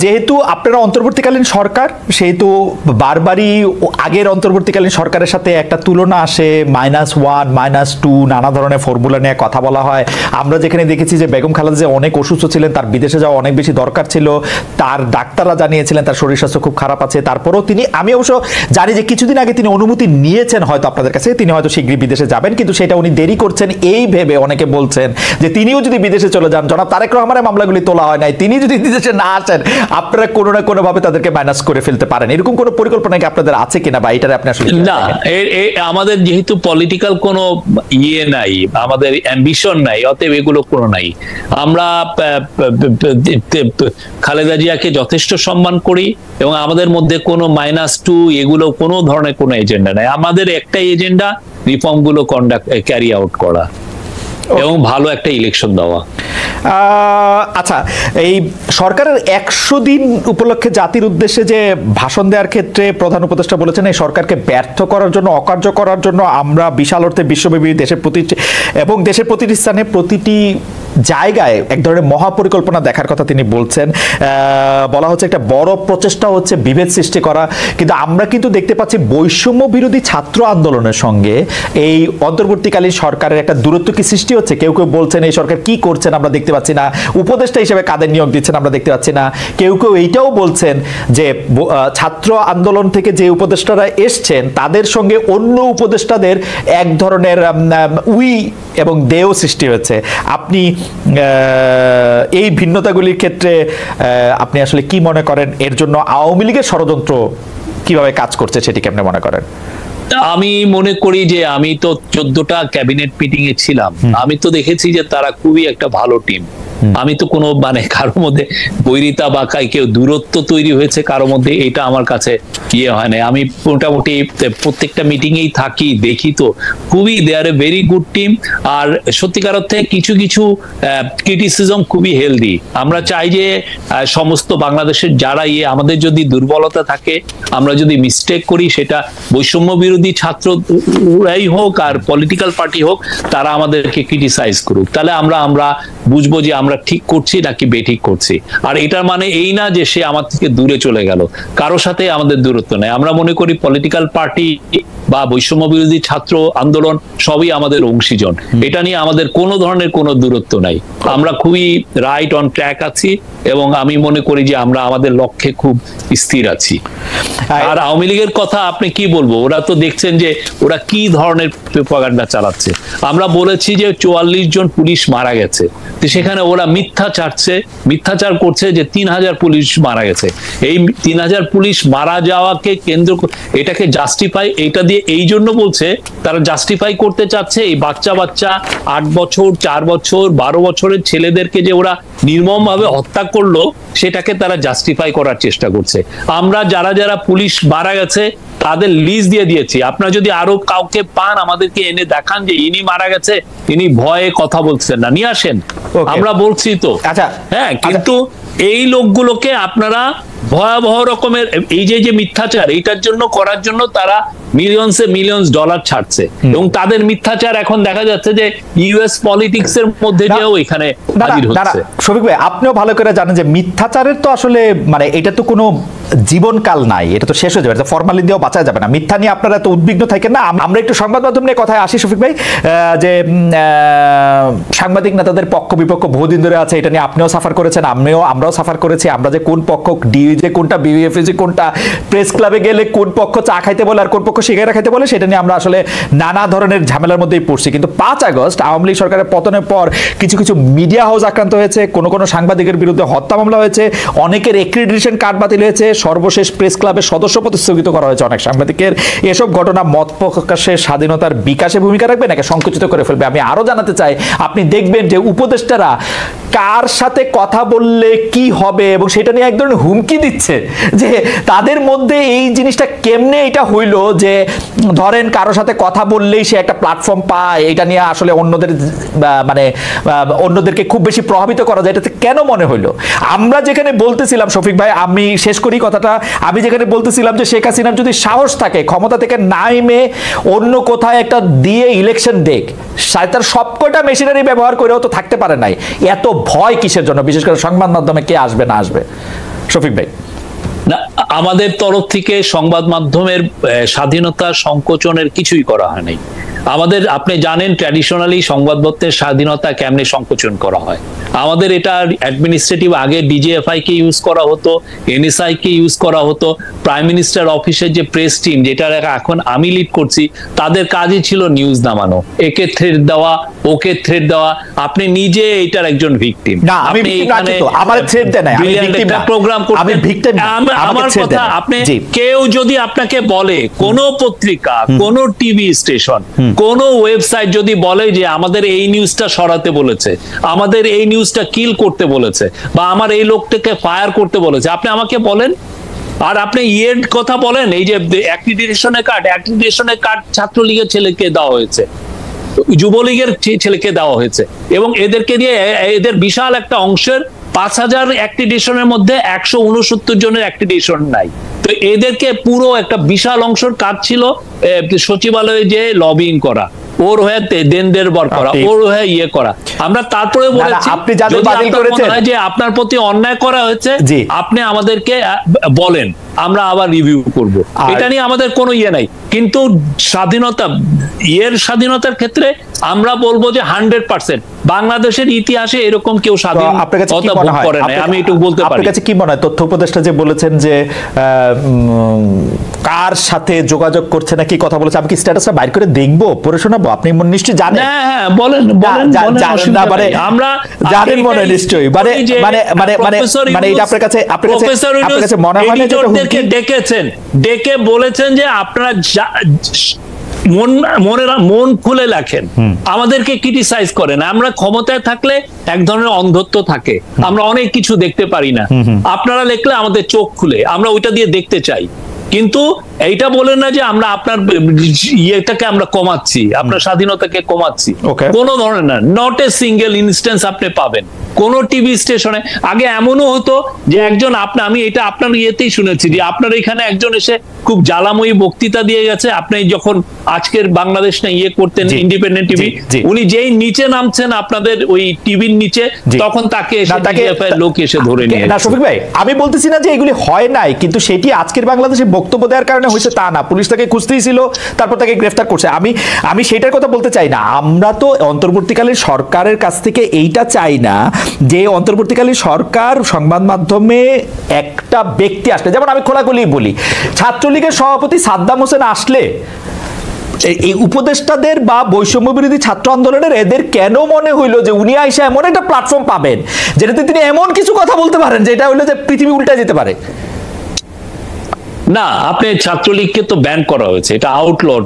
যেহেতু আপনারা অন্তর্বর্তীকালীন সরকার, সেহেতু বারবারই আগের অন্তর্বর্তীকালীন সরকারের সাথে একটা তুলনা আসে, -1 -2 নানা ধরনের ফর্মুলা নিয়ে কথা বলা হয়। আমরা যেখানে দেখেছি যে বেগম খালেদা জিয়া অনেক অসুস্থ ছিলেন, তার বিদেশে যাওয়া অনেক বেশি দরকার ছিল, তার ডাক্তাররা জানিয়েছিলেন তার শরীর স্বাস্থ্য খুব খারাপ আছে, তারপরেও আমি অবশ্য জানি যে কিছুদিন আগে তিনি অনুমতি নিয়েছেন হয়তো আপনাদের কাছে, তিনি হয়তো শীঘ্রই বিদেশে যাবেন, কিন্তু সেটা উনি দেরি করছেন এই ভেবে অনেকে বলছেন যে তিনিও যদি বিদেশে চলে যান, জনাব তারেক রহমানের মামলাগুলি তোলা হয় নাই, তিনি যদি বিদেশে না আসেন আপনারা কোনো না কোনো ভাবে তাদেরকে মাইনাস করে ফেলতে পারেন। এরকম কোনো পরিকল্পনা কি আপনাদের আছে কিনা, বা এটারে আপনি আসলে না? আমাদের যেহেতু পলিটিক্যাল কোনো নাই, আমাদের অ্যাম্বিশন নাই, অতএব এগুলো কোনো নাই। আমরা খালেদা জিয়াকে যথেষ্ট সম্মান করি এবং আমাদের মধ্যে কোনো -2 এগুলো কোনো ধরনের কোনো এজেন্ডা নাই। আমাদের একটাই এজেন্ডা, রিফর্ম গুলো ক্যারি আউট করা এবং ভালো একটা ইলেকশন দেওয়া। আচ্ছা, এই সরকারের 100 দিন উপলক্ষে জাতির উদ্দেশ্যে যে ভাষণ দেওয়ার ক্ষেত্রে প্রধান উপদেষ্টা বলেছেন এই সরকারকে ব্যর্থ করার জন্য, অকার্য করার জন্য আমরা বিশাল অর্থে বিশ্বব্যাপী দেশের প্রতিটি স্থানে প্রতিটি জায়গায় এক ধরনের মহাপরিকল্পনা দেখার কথা তিনি বলছেন। বলা হচ্ছে একটা বড় প্রচেষ্টা হচ্ছে বিভেদ সৃষ্টি করা, কিন্তু আমরা কিন্তু দেখতে পাচ্ছি বৈষম্য বিরোধী ছাত্র আন্দোলনের সঙ্গে এই অন্তর্বর্তীকালীন সরকারের একটা দূরত্ব কি সৃষ্টি হচ্ছে। কেউ কেউ বলছেন এই সরকার কি করছেন আমরা দেখতে পাচ্ছি না, উপদেষ্টা হিসেবে কাদের নিয়োগ দিচ্ছেন আমরা দেখতে পাচ্ছি না। কেউ কেউ এইটাও বলছেন যে ছাত্র আন্দোলন থেকে যে উপদেষ্টারা এসছেন তাদের সঙ্গে অন্য উপদেষ্টাদের এক ধরনের উই এবং দেও সৃষ্টি হয়েছে। আপনি এই ভিন্নতাগুলির ক্ষেত্রে আপনি আসলে কি মনে করেন, এর জন্য আওয়ামী লীগের ষড়যন্ত্র কিভাবে কাজ করছে সেটি কেমন মনে করেন? আমি মনে করি যে আমি তো 14টা ক্যাবিনেট মিটিং এ ছিলাম, আমি তো দেখেছি যে তারা খুবই একটা ভালো টিম। আমি তো কোনো কারোর মধ্যে বৈরিতা বা কেউ দূরত্ব তৈরি হয়েছে কারোর মধ্যে, এটা আমার কাছে হয় না। আমি মোটামুটি প্রত্যেকটা মিটিং এই থাকি, দেখি তো খুবই দে আর এ ভেরি গুড টিম। আর সত্যিকার অর্থে কিছু কিছু ক্রিটিসিজম খুবই হেলদি। আমরা চাই যে সমস্ত বাংলাদেশের যারা আমাদের যদি দুর্বলতা থাকে, আমরা যদি মিস্টেক করি, সেটা বৈষম্য বিরোধী ছাত্ররাই হোক আর পলিটিক্যাল পার্টি হোক, তারা আমাদেরকে ক্রিটিসাইজ করুক, তাহলে আমরা বুঝবো যে আমরা ঠিক করছি নাকি বেঠিক করছি। আর এটার মানে এই না যে সে আমার থেকে দূরে চলে গেল, কারোর সাথে আমাদের দূরত্ব নাই। আমরা মনে করি পলিটিক্যাল পার্টি বা বৈষম্য বিরোধী ছাত্র আন্দোলন সবই আমাদের অংশীজন, এটা নিয়ে আমাদের কোনো ধরনের কোনো দূরত্ব নাই। আমরা খুবই রাইট অন ট্র্যাক আছি এবং আমি মনে করি যে আমরা আমাদের লক্ষ্যে খুব স্থির আছি। আর আওয়ামী লীগের কথা আপনি কি বলবো, ওরা তো দেখছেন যে ওরা কি ধরনের প্রপাগান্ডা চালাচ্ছে। আমরা বলেছি যে 44 জন পুলিশ মারা গেছে, তো সেখানে ওরা মিথ্যাচার করছে যে 3000 পুলিশ মারা গেছে। এই 3000 পুলিশ মারা যাওয়াকে কেন্দ্র এটাকে জাস্টিফাই, এটা দিয়ে এই জন্য বলছে, তারা জাস্টিফাই করতে চাচ্ছে এই বাচ্চা 8 বছর 4 বছর 12 বছরের ছেলেদেরকে যে ওরা নির্মম ভাবে হত্যা করলো, সেটাকে তারা জাস্টিফাই করার চেষ্টা করছে। আমরা যারা যারা পুলিশ মারা গেছে তাদের লিস্ট দিয়ে দিয়েছি, আপনারা যদি আরো কাউকে পান আমাদেরকে এনে দেখান যে ইনি মারা গেছে, ইনি ভয়ে কথা বলছেন না, নিয়ে আসেন, আমরা বলছি তো। আচ্ছা, হ্যাঁ, কিন্তু এই লোকগুলোকে আপনারা ভয়াবহ রকমের এই যে মিথ্যাচার এইটার জন্য করার জন্য তারা মিলিয়ন্স ডলার ছাড়ছে এবং তাদের মিথ্যাচার এখন দেখা যাচ্ছে যে ইউএস পলিটিক্স এর মধ্যে দিয়েও এখানে হাজির হচ্ছে। শফিক ভাই, আপনিও ভালো করে জানেন যে মিথ্যাচারের তো আসলে এটা তো কোনো জীবনকাল নাই, এটা তো শেষ হয়ে যাবে, ফরমালিন দিয়েও বাঁচা যাবে না। মিথ্যা নিয়ে আপনারা এত উদ্বিগ্ন থাকেন না। আমরা একটু সংবাদ মাধ্যম নিয়ে কথায় আসি শফিক ভাই, যে সাংবাদিক নেতাদের পক্ষ বিপক্ষ বহুদিন ধরে আছে, এটা নিয়ে আপনিও সাফার করেছেন, আমরাও সাফার করেছি। আমরা যে কোন পক্ষ ডিউজে কোনটা, বিএফএসি কোনটা, প্রেস ক্লাবে গেলে কোন পক্ষ চা খাইতে বলে আর কোন পক্ষ সিগারেট খাইতে বলে, সেটা নিয়ে আমরা আসলে নানা ধরনের ঝামেলার মধ্যেই পড়ছি। কিন্তু 5 আগস্ট আওয়ামী লীগ সরকারের পতনের পর কিছু কিছু মিডিয়া হাউস আক্রান্ত হয়েছে, কোনো সাংবাদিকের বিরুদ্ধে হত্যা মামলা হয়েছে, অনেকের এক্রিডিটেশন কার্ড বাতিল হয়েছে, সর্বশেষ প্রেস ক্লাবের সদস্যপদ স্থগিত করা হয়েছে অনেক সাংবাদিকের। এসব ঘটনা মত প্রকাশের স্বাধীনতার বিকাশে ভূমিকা রাখবে নাকি সংকুচিত করে ফেলবে? আমি আরো জানাতে চাই, আপনি দেখবেন যে উপদেষ্টারা কার সাথে কথা বললে কি হবে এবং সেটা নিয়ে এক ধরনের হুমকি দিচ্ছে, যে তাদের মধ্যে এই জিনিসটা কেমনে এটা হইলো যে ধরেন কারো সাথে কথা বললেই সে একটা প্ল্যাটফর্ম পায়, এটা নিয়ে আসলে অন্যদেরকে খুব বেশি প্রভাবিত করা যায়, এটাতে কেন মনে হইলো? আমরা যেখানে বলতেছিলাম শফিক ভাই, আমি শেষ করি কথাটা, আমি যেখানে বলতেছিলাম যে শেখ হাসিনার যদি সাহস থাকে ক্ষমতা থেকে নাইমে অন্য কোথায় একটা দিয়ে ইলেকশন দেখ, তার সবকটা মেশিনারি ব্যবহার করেও তো থাকতে পারে নাই, এত ভয় কিসের জন্য? বিশেষ করে সংবাদ মাধ্যমে কে আসবে না আসবে? শফিক ভাই? না, আমাদের তরফ থেকে সংবাদ মাধ্যমের স্বাধীনতা সংকোচনের কিছুই করা হয় নাই। আমাদের, আপনি জানেন ট্র্যাডিশনালি সংবাদপত্রের স্বাধীনতা কেমনে সংকোচন করা হয়। আমাদের এটা অ্যাডমিনিস্ট্রেটিভ, আগে ডিজিএফআই কে ইউজ করা হতো, এনএসআই কে ইউজ করা হতো, প্রাইম মিনিস্টার অফিসের যে প্রেস টিম, যেটা এখন আমি লিড করছি, তাদের কাজই ছিল নিউজ নামানো, একে থ্রেড দেওয়া, ওকে থ্রেড দেওয়া। আপনি নিজে এটার একজন ভিকটিম। আপনি এখানে প্রোগ্রাম করতেন, আমার কথা, আপনি কেউ যদি আপনাকে বলে, কোন পত্রিকা, কোন টিভি স্টেশন, কোন ওয়েবসাইট যদি বলে যে আমাদের এই নিউজটা সরাতে বলেছে, আমাদের এই নিউজটা কিল করতে বলেছে, বা আমার এই লোকটাকে ফায়ার করতে বলেছে, আপনি আমাকে বলেন। আর আপনি ইয়ের কথা বলেন, এই যে অ্যাক্রিডিটেশনের কার্ড ছাত্রলীগের ছেলেকে দেওয়া হয়েছে, যুবলীগের ছেলেকে দেওয়া হয়েছে, এবং এদেরকে দিয়ে এদের বিশাল একটা অংশের 5000 অ্যাক্রিডিটেশনের মধ্যে 169 জনের অ্যাক্রিডিটেশন নাই। তো এদেরকে পুরো একটা বিশাল অংশের কাজ ছিল সচিবালয়ে যে লবিং করা, ওর হয়ে দেনদের বর করা, ওর হয়ে ইয়ে করা। আমরা তারপরে বলেছি যে আপনার প্রতি অন্যায় করা হয়েছে, আপনি আমাদেরকে বলেন, আমরা আবার রিভিউ করব। এটা নিয়ে আমাদের কোনো ইয়ে নাই। কিন্তু স্বাধীনতার ক্ষেত্রে আমরা বলবো যে 100% বাংলাদেশের ইতিহাসে এরকম কেউ স্বাধীনতা ভোগ করে না, আমি এটুকু বলতে পারি। আপনার কাছে কি মনে হয়, তথ্য উপদেষ্টা যে বলেছেন যে কার সাথে যোগাযোগ করছে না, কি কথা বলেছে, আমি কি স্ট্যাটাসটা বাইর করে দেখবো, পড়ে শোনাবো? আপনি নিশ্চয়ই জানেন। হ্যাঁ, বলেন। আমরা জানেন মনে হয় নিশ্চয়ই, মানে এটা আপনার কাছে মনে হয় না যে ডেকে বলেছেন যে আপনারা মন খুলে লেখেন, আমাদেরকে ক্রিটিসাইজ করেন। আমরা ক্ষমতায় থাকলে এক ধরনের অন্ধত্ব থাকে, আমরা অনেক কিছু দেখতে পারি না। আপনারা লিখলে আমাদের চোখ খুলে, আমরা ওইটা দিয়ে দেখতে চাই। কিন্তু এইটা বলেন না যে আমরা আপনার ইয়েটাকে আমরা কমাচ্ছি, আপনার স্বাধীনতাকে কমাচ্ছি, কোন ধরনের না। নট এ সিঙ্গেল ইনস্ট্যান্স আপনি পাবেন কোন টিভি স্টেশনে। আগে এমনও হতো যে একজন, আমি এটা আপনার ইয়েতেই শুনেছি যে আপনার এখানে একজন এসে খুব জ্বালাময়ী বক্তৃতা দিয়ে গেছে, আপনি যখন আজকের বাংলাদেশ না ইয়ে করতেন, ইন্ডিপেন্ডেন্ট টিভি, উনি যেই নিচে নামছেন আপনাদের ওই টিভির নিচে, তখন তাকে লোক এসে ধরে নিয়ে। না শফিক ভাই, আমি বলতেছি না যে এগুলি হয় নাই, কিন্তু সেটি আজকের বাংলাদেশে বক্তব্য দেওয়ার কারণে হয়েছে তা না। পুলিশ তাকে খুঁজতেই ছিল, তারপর তাকে গ্রেফতার করছে। আমি সেটার কথা বলতে চাই না। আমরা তো অন্তর্বর্তীকালীন সরকারের কাছ থেকে এইটা চাই না যে অন্তর্বর্তীকালীন সরকার সংবাদ মাধ্যমে একটা ব্যক্তি আসলে, যেমন আমি খোলাখুলি বলি, ছাত্রলীগের সভাপতি সাদ্দাম হোসেন আসলে এই উপদেষ্টাদের বা বৈষম্য বিরোধী ছাত্র আন্দোলনের এদের কেন মনে হইলো যে উনি আইসা এমন একটা প্ল্যাটফর্ম পাবেন যেটাতে তিনি এমন কিছু কথা বলতে পারেন যেটা হইলো যে পৃথিবী উল্টে যেতে পারে? না, আপনি ছাত্রলীগকে তো ব্যান করা হয়েছে, এটা আউটলড।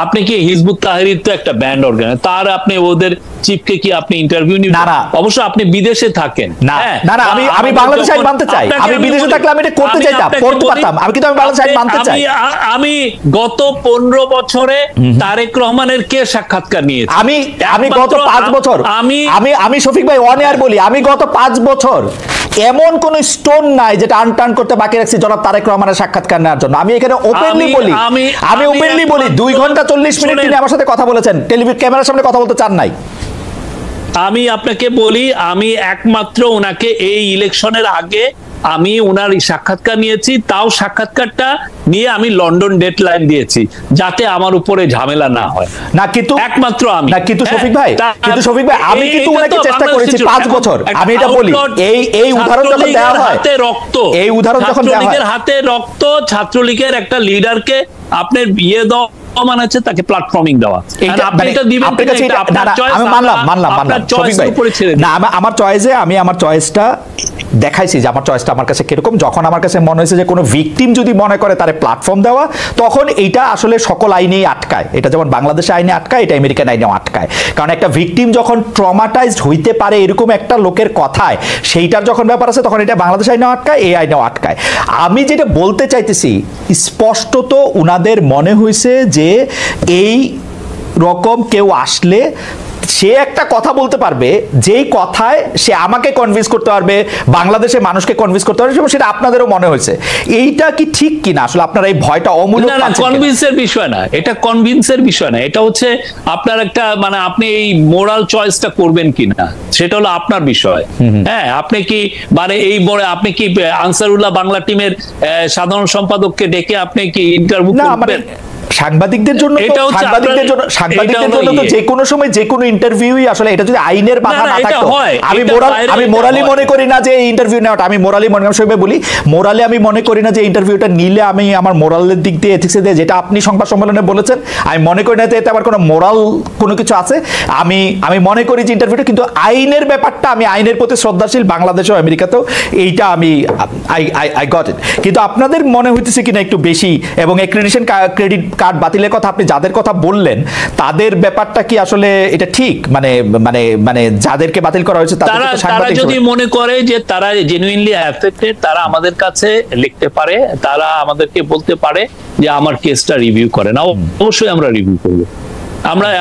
আপনি কি হিজবুত তাহরির তো একটা ব্যান্ড অর্গান, তার আপনি ওদের চিফকে কি আপনি ইন্টারভিউ নিবেন? না, অবশ্য আপনি বিদেশে থাকেন। না, আমি বাংলাদেশ আইন মানতে চাই। আমি বিদেশে থাকলে আমি এটা করতে চাইতাম, করতে পারতাম। আমি কিন্তু বাংলাদেশ আইন মানতে চাই। আমি গত 15 বছরে তারেক রহমানের কে সাক্ষাৎকার নিয়েছি? আমি গত 5 বছর, আমি শফিক ভাই অন এয়ার বলি, আমি গত 5 বছর এমন কোন স্টোন নাই যেটা আনটার্ন করতে বাকি রাখছি জনাব তারেক রহমানের সাক্ষাৎকার নেওয়ার জন্য। আমি এখানে ওপেনলি বলি, আমি ওপেনলি বলি 2 ঘন্টা 40 মিনিট তিনি আমার সাথে কথা বলেছেন, টেলিভিশন ক্যামেরার সামনে কথা বলতে চান নাই। আমি আপনাকে বলি, আমি একমাত্র ওনাকে এই ইলেকশনের আগে আমি ওনার সাক্ষাৎকার নিয়েছি, তাও সাক্ষাৎকারটা নিয়ে আমি লন্ডন ডেডলাইন দিয়েছি যাতে আমার উপরে ঝামেলা না হয়। না কিন্তু একমাত্র আমি না, কিন্তু শফিক ভাই, আমি কিন্তু ওনাকে চেষ্টা করেছি 5 বছর। আমি এটা বলি, এই উদাহরণ যখন দেওয়া হয়, হাতে রক্ত, এই উদাহরণ যখন দেওয়া হয়, হাতে রক্ত, ছাত্রলীগের একটা লিডারকে আপনার ইয়ে দাও মানাচ্ছে, তাকে প্ল্যাটফর্মিং দেওয়া, আমার চয়েসে আমি আমার চয়েসটা দেখাইছি যে আমার চয়েসটা আমার কাছে কিরকম। যখন আমার কাছে মনে হয়েছে যে কোনো ভিকটিম যদি মনে করে তার প্ল্যাটফর্ম দেওয়া, তখন এইটা আসলে সকল আইনেই আটকায়। এটা যেমন বাংলাদেশে আইনে আটকায়, এটা আমেরিকান আইনেও আটকায়। কারণ একটা ভিকটিম যখন ট্রমাটাইজড হইতে পারে এরকম একটা লোকের কথায়, সেইটার যখন ব্যাপার আছে, তখন এটা বাংলাদেশ আইনেও আটকায়, এই আইনেও আটকায়। আমি যেটা বলতে চাইতেছি, স্পষ্টত উনাদের মনে হয়েছে যে এই রকম কেউ আসলে সে একটা কথা বলতে পারবে যেই কথায় সে আমাকে কনভিন্স করতে পারবে, বাংলাদেশের মানুষকে কনভিন্স করতে পারবে, সেটা আপনাদেরও মনে হয়েছে। এইটা কি ঠিক কিনা আসলে? আপনারা এই ভয়টা অমূলক? না, কনভিন্সের বিষয় না এটা, কনভিন্সের বিষয় না এটা, হচ্ছে আপনার একটা মানে আপনি এই মোরাল চয়েসটা করবেন কিনা সেটা হলো আপনার বিষয়। হ্যাঁ, আপনি কি মানে এই আপনি কি আনসারুল্লাহ বাংলা টিমের সাধারণ সম্পাদককে ডেকে আপনি কি ইন্টারভিউ করবেন? সাংবাদিকদের জন্য তো যে কোনো সময় যে কোনো ইন্টারভিউই আসলে, এটা যদি আইনের বাধা না থাকতো, আমি মোরালি মনে করি না যে ইন্টারভিউ নেওয়াটা, আমি মোরালি মনে বলি, মোরালি আমি মনে করি না যে ইন্টারভিউটা নিলে আমি আমার মোরালের দিক দিয়ে, এথিক্সের দিয়ে, যেটা আপনি সংবাদ সম্মেলনে বলেছেন, আমি মনে করি না যে এতে আবার কোনো মোরাল কোনো কিছু আছে। আমি মনে করি যে ইন্টারভিউটা, কিন্তু আইনের ব্যাপারটা, আমি আইনের প্রতি শ্রদ্ধাশীল, বাংলাদেশেও আমেরিকাতেও, এইটা আমি আই গট ইট। কিন্তু আপনাদের মনে হইতেছে কিনা একটু বেশি, এবং অ্যাক্রেডিটেশন ক্রেডিট কার্ড বাতিলের কথা আপনি যাদের কথা বললেন, তাদের ব্যাপারটা কি আসলে এটা ঠিক? মানে মানে মানে যাদেরকে বাতিল করা হয়েছে তারা যদি মনে করে যে তারা জেনুইনলি অ্যাফেক্টেড, তারা আমাদের কাছে লিখতে পারে, তারা আমাদেরকে বলতে পারে যে আমার কেসটা রিভিউ করেন। অবশ্যই আমরা রিভিউ করব,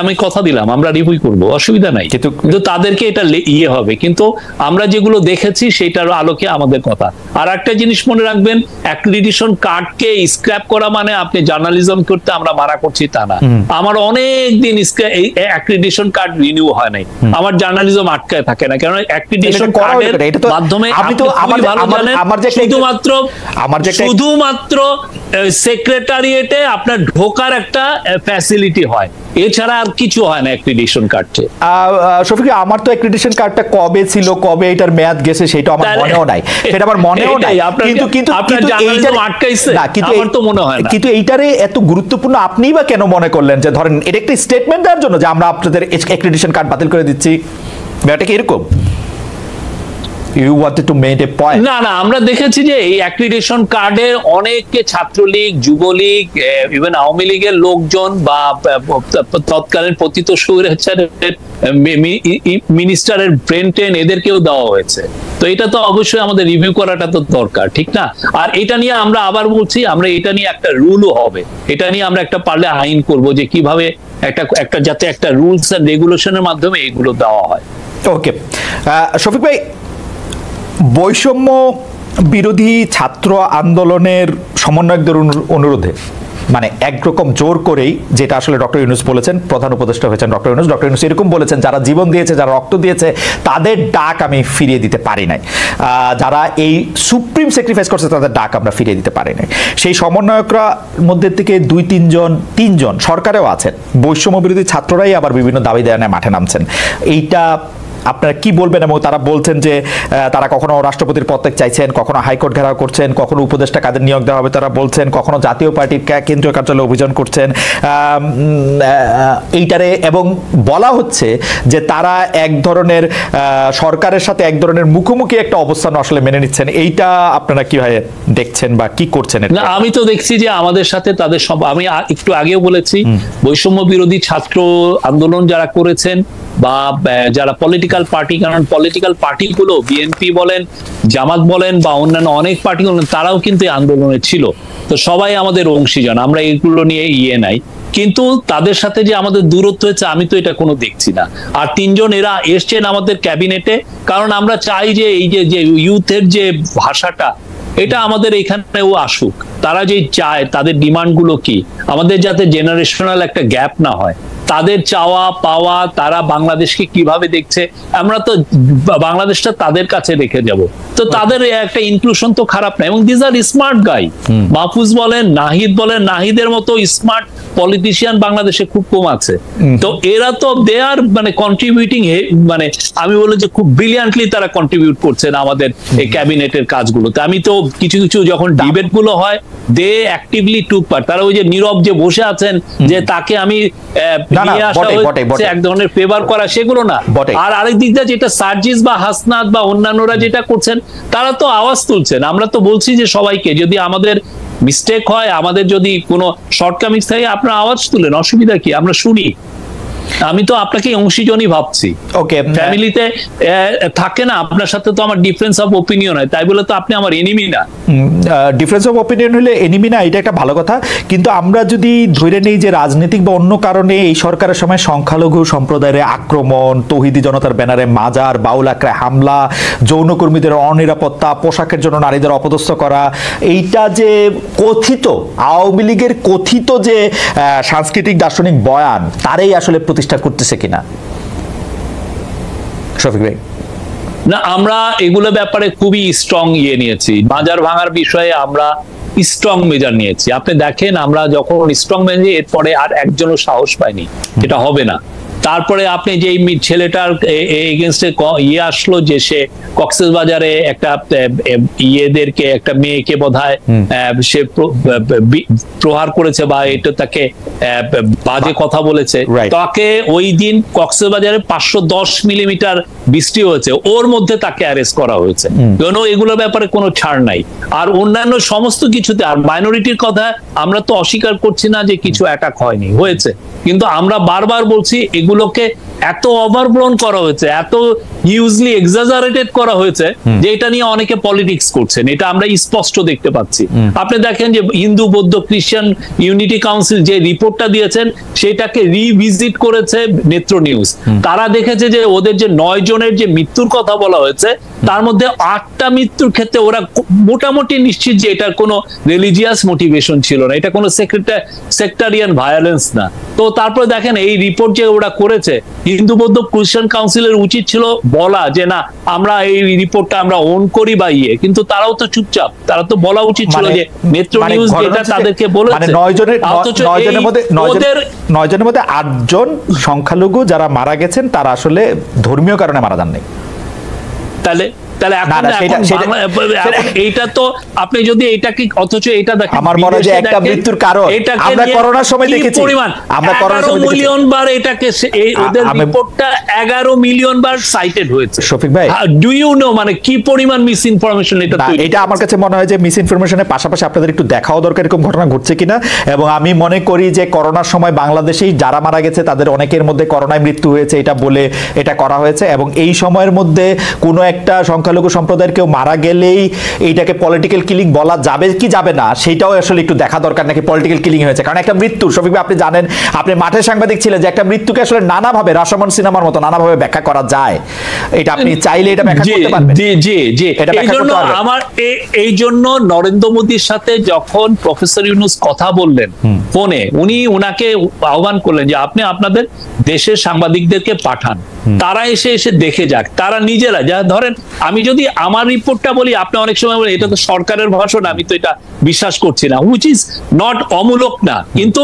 আমি কথা দিলাম আমরা রিভিউ করব, অসুবিধা নাই। কিন্তু তাদেরকে এটা ইয়ে হবে, কিন্তু আমরা যেগুলো দেখেছি সেটার আলোকে আমাদের কথা। আর একটা জিনিস মনে রাখবেন, অ্যাক্রিডিটেশন কার্ডকে স্ক্র্যাপ করা মানে আপনি জার্নালিজম করতে আমরা মারা করছি তা না। আমার অনেক দিন এই অ্যাক্রিডিটেশন কার্ড রিনিউ হয় নাই, আমার জার্নালিজম আটকায় থাকে না, কারণ অ্যাক্রিডিটেশন কার্ডের মাধ্যমে শুধুমাত্র সেক্রেটারিয়েটে আপনার ঢোকার একটা ফ্যাসিলিটি হয়, এছাড়া আর কিছু হয় না অ্যাক্রিডিটেশন কার্ডে। শফিক, আমার তো অ্যাক্রিডিটেশন কার্ডটা কবে ছিল, কবে এটার মেয়াদ গেছে সেটা আমার মনেও নাই, সেটা আমার মনেও নাই। কিন্তু এইটারে এত গুরুত্বপূর্ণ আপনিই বা কেন মনে করলেন যে ধরেন এটা একটা স্টেটমেন্ট দেওয়ার জন্য যে আমরা আপনাদের অ্যাক্রিডিটেশন কার্ড বাতিল করে দিচ্ছি? ব্যাপারটা কি এরকম? You wanted to make a point. না, আমরা দেখেছি যে এই অ্যাক্রিডিটেশন কার্ডে অনেকে ছাত্রলীগ, যুবলীগ, ইভেন আওয়ামী লীগের লোকজন বা তৎকালীন পতিত স্বৈরাচারের মিনিস্টারের ব্রেন টেন এদেরকেও দেওয়া হয়েছে। তো এটা তো অবশ্যই আমাদের রিভিউ করাটা তো দরকার, ঠিক না? আর এটা নিয়ে আমরা আবার বলছি, আমরা এটা নিয়ে একটা রুলও হবে, এটা নিয়ে আমরা একটা পারলে আইন করব যে কিভাবে একটা যাতে একটা রুলস এন্ড রেগুলেশনের মাধ্যমে এগুলো দেওয়া হয়। ওকে, শফিক ভাই, বৈষম্য বিরোধী ছাত্র আন্দোলনের সমন্বয়কদের অনুরোধে মানে একরকম জোর করেই, যেটা আসলে ডক্টর ইউনূস বলেছেন, প্রধান উপদেষ্টা হয়েছেন ডক্টর ইউনূস এরকম বলেছেন, যারা জীবন দিয়েছে, যারা রক্ত দিয়েছে, তাদের ডাক আমি ফিরিয়ে দিতে পারি নাই, যারা এই সুপ্রিম স্যাক্রিফাইস করছে তাদের ডাক আমরা ফিরিয়ে দিতে পারি নাই। সেই সমন্বয়করা মধ্যে থেকে তিনজন সরকারেও আছেন, বৈষম্য বিরোধী ছাত্ররাই আবার বিভিন্ন দাবি দেওয়া মাঠে নামছেন। এইটা আপনারা কি বলবেন? এবং তারা বলছেন যে তারা কখনো রাষ্ট্রপতির পদত্যাগ চাইছেন, কখনো হাইকোর্ট ঘেরাও করছেন, কখনো উপদেষ্টা কাদের নিয়োগ দেওয়া হবে তারা বলছেন, কখনো জাতীয় পার্টির কেন্দ্রীয় কার্যালয়ে অভিযান করছেন এইটারে, এবং বলা হচ্ছে যে তারা এক ধরনের সরকারের সাথে এক ধরনের মুখোমুখি একটা অবস্থান আসলে মেনে নিচ্ছেন। এইটা আপনারা কিভাবে দেখছেন বা কি করছেন? না, আমি তো দেখছি যে আমাদের সাথে তাদের সব, আমি একটু আগেও বলেছি, বৈষম্য বিরোধী ছাত্র আন্দোলন যারা করেছেন বা যারা পলিটিক্যাল পার্টি, কারণ পলিটিক্যাল পার্টিগুলো বিএনপি বলেন, জামাত বলেন বা অন্যান্য অনেক পার্টি বলেন, তারাও কিন্তু আন্দোলনে ছিল। তো সবাই আমাদের অংশীজন, আমরা এগুলো নিয়ে নাই। কিন্তু তাদের সাথে যে আমাদের দূরত্ব হয়েছে আমি তো এটা কোনো দেখছি না। আর তিনজন এরা এসছেন আমাদের ক্যাবিনেটে, কারণ আমরা চাই যে এই যে ইউথের যে ভাষাটা, এটা আমাদের এখানেও আসুক। তারা যে চায়, তাদের ডিমান্ড গুলো কি, আমাদের যাতে জেনারেশনাল একটা গ্যাপ না হয়, তাদের চাওয়া পাওয়া, তারা বাংলাদেশকে কিভাবে দেখছে, আমরা তো বাংলাদেশটা তাদের কাছে রেখে যাব। তো তাদের একটা ইনক্লুশন তো খারাপ না, এবং this are smart guy. Mahfuz বলেন, নাহিদের মতো স্মার্ট পলিটিশিয়ান বাংলাদেশে খুব কম আছে। তো এরা তো দে আর মানে কন্ট্রিবিউটিং, মানে আমি বলি যে খুব ব্রিলিয়ান্টলি তারা কন্ট্রিবিউট করছেন আমাদের এই ক্যাবিনেটের কাজগুলোতে। আমি তো কিছু যখন ডিবেট গুলো হয়, দে অ্যাক্টিভলি টুক পার্ট। তারা ওই যে নীরব যে বসে আছেন যে তাকে আমি এক ধরনের ফেভার করা, সেগুলো না। আর আরেক দিক দিয়ে যেটা সার্জিস বা হাসনাত বা অন্যান্যরা যেটা করছেন, তারা তো আওয়াজ তুলছেন। আমরা তো বলছি যে সবাইকে, যদি আমাদের মিস্টেক হয়, আমাদের যদি কোনো শর্টকামিংস থাকে, আপনারা আওয়াজ তুলেন, অসুবিধা কি, আমরা শুনি। আমি তো আপনাকে অংশীজনই ভাবছি। ওকে, ফ্যামিলিতে থাকে না, আপনার সাথে তো আমার ডিফারেন্স অফ ওপিনিয়ন হয়, তাই বলে তো আপনি আমার এনিমি না। ডিফারেন্স অফ ওপিনিয়ন হলে এনিমি না, এটা একটা ভালো কথা। কিন্তু আমরা যদি ধরে নিই যে রাজনৈতিক বা অন্য কারণে এই সরকারের সময় সংখ্যালঘু সম্প্রদায়ের আক্রমণ, তৌহিদি জনতার ব্যানারে মাজার, বাউল আখড়ায় হামলা, যৌনকর্মীদের অনিরাপত্তা, পোশাকের জন্য নারীদের অপদস্থ করা, এইটা যে কথিত আওয়ামী লীগের কথিত যে সাংস্কৃতিক দার্শনিক বয়ান, তারই আসলে প্রতিষ্ঠা করতেছে কিনা শফিক ভাই? না, আমরা এগুলো ব্যাপারে খুবই স্ট্রং নিয়েছি। বাজার ভাঙার বিষয়ে আমরা স্ট্রং মেজার নিয়েছি। আপনি দেখেন, আমরা যখন স্ট্রং মেজার, এরপরে আর একজনও সাহস পায়নি এটা হবে না। তারপরে আপনি যে ছেলেটার এগেনস্টে আসলো যে সে কক্সবাজারে একটা ইয়েদেরকে, একটা মেয়েকে বোধহয় সে প্রহার করেছে বা এটা তাকে বাজে কথা বলেছে, তাকে ওই দিন কক্সবাজারে 510 মিলিমিটার বৃষ্টি হয়েছে, ওর মধ্যে তাকে অ্যারেস্ট করা হয়েছে। কেন এগুলোর ব্যাপারে কোনো ছাড় নাই। আর অন্যান্য সমস্ত কিছুতে, আর মাইনরিটির কথা আমরা তো অস্বীকার করছি না যে কিছু অ্যাটাক হয়নি, হয়েছে, কিন্তু আমরা বারবার বলছি এগুলোকে এত ওভারব্লোন করা হয়েছে, এত হিউজলি এক্সাজারেটেড করা হয়েছে যে এটা নিয়ে অনেকে পলিটিক্স করছেন, এটা আমরা স্পষ্ট দেখতে পাচ্ছি। আপনি দেখেন যে হিন্দু বৌদ্ধ খ্রিস্টান ইউনিটি কাউন্সিল যে রিপোর্টটা দিয়েছেন সেটাকে রিভিজিট করেছে নেত্র নিউজ। তারা দেখেছে যে ওদের যে 9 জনের যে মৃত্যুর কথা বলা হয়েছে তার মধ্যে 8টা মৃত্যুর ক্ষেত্রে ওরা মোটামুটি নিশ্চিত যে এটার কোনো রিলিজিয়াস মোটিভেশন ছিল না, এটা কোনো সেক্টারিয়ান ভায়োলেন্স না। তো তারপরে দেখেন এই রিপোর্ট যে ওরা করেছে, হিন্দু বৌদ্ধ খ্রিস্টান কাউন্সিলের উচিত ছিল বলা যে না আমরা এই রিপোর্টটা আমরা ওন করি বা কিন্তু তারাও তো চুপচাপ। তারা তো বলা উচিত ছিল যে মেট্রো নিউজ যেটা তাদেরকে বলেছে। 9 জনের মধ্যে 8 জন সংখ্যালঘু যারা মারা গেছেন তারা আসলে ধর্মীয় কারণে মারা যাননি। তাহলে এইটা তো আপনি যদি এটাকে, অথচ এটা দেখেন আমার মনে হয় যে একটা মৃত্যুর কারণ আমরা করোনার সময় দেখেছি, আমরা করোনার সময় মিলিয়ন বার এটাকে ওদের রিপোর্টটা 11 মিলিয়ন বার সাইটেড হয়েছে। শফিক ভাই, ডু ইউ নো মানে কি পরিমাণ মিস ইনফরমেশন এটা? এটা আমার কাছে মনে হয় যে মিস ইনফরমেশনের পাশাপাশি আপনাদের একটু দেখাও দরকার এরকম ঘটনা ঘটছে কিনা। এবং আমি মনে করি যে করোনার সময় বাংলাদেশেই যারা মারা গেছে তাদের অনেকের মধ্যে করোনায় মৃত্যু হয়েছে এটা বলে এটা করা হয়েছে, এবং এই সময়ের মধ্যে কোনো একটা সংখ্যালঘু সম্প্রদায়ের কেউ মারা গেলেই এইটাকে পলিটিক্যাল কিলিং বলা যাবে কি যাবে না সেটাও আসলে একটু দেখা দরকার, নাকি পলিটিক্যাল কিলিং হয়েছে। কারণ একটা মৃত্যু, শফিক ভাই আপনি জানেন, আপনি মাঠে সাংবাদিক ছিলেন, যে একটা মৃত্যুকে আসলে নানাভাবে রাশমন সিনেমার মতো নানাভাবে ব্যাখ্যা করা যায়। এটা আপনি চাইলে এটা ব্যাখ্যা করতে পারবেন। জি জি জি, এই জন্য নরেন্দ্র মোদীর সাথে যখন প্রফেসর ইউনূস কথা বললেন ফোনে, উনাকে আহ্বান করলেন যে আপনি আপনাদের দেশের সাংবাদিকদেরকে পাঠান, তারা এসে দেখে যাক, তারা নিজেরা। যা ধরেন আমি যদি আমার রিপোর্টটা বলি, আপনি অনেক সময় বলেন এটা তো সরকারের ভাষণ, আমি তো এটা বিশ্বাস করছি না, হুইচ ইজ নট অমূলক না। কিন্তু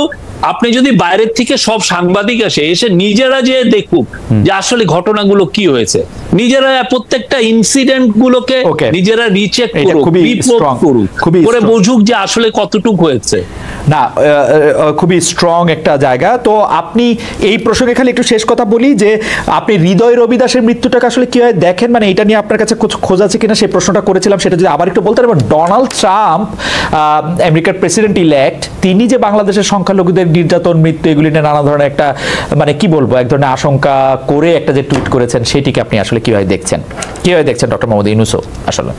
আপনি যদি বাইরের থেকে সব সাংবাদিক এসে নিজেরা যে দেখুক যে আসলে ঘটনাগুলো কি হয়েছে, নিজেরা প্রত্যেকটা ইনসিডেন্ট গুলোকে নিজেরা রিচেক করুক, রিপোর্ট করুক, করে বুঝুক যে আসলে কতটুকু হয়েছে। না, খুবই স্ট্রং একটা জায়গা। তো আপনি এই প্রসঙ্গে খালি একটু শেষ কথা বলি যে আপনি হৃদয় রবি দাসের মৃত্যুটাকে আসলে কিভাবে দেখেন, মানে এটা নিয়ে আপনার কাছে খোঁজ আছে কিনা সেই প্রশ্নটা করেছিলাম, সেটা যদি আবার একটু বলতে পারেন। ডোনাল্ড ট্রাম্প আমেরিকার প্রেসিডেন্ট ইলেক্ট, তিনি যে বাংলাদেশের সংখ্যালঘুদের নির্যাতন মৃত্যু এগুলি নিয়ে নানা ধরনের একটা মানে কি বলবো এক ধরনের আশঙ্কা করে একটা যে টুইট করেছেন, সেটিকে আপনি আসলে কিভাবে দেখছেন ডক্টর মোহাম্মদ ইউনূসও? আসলে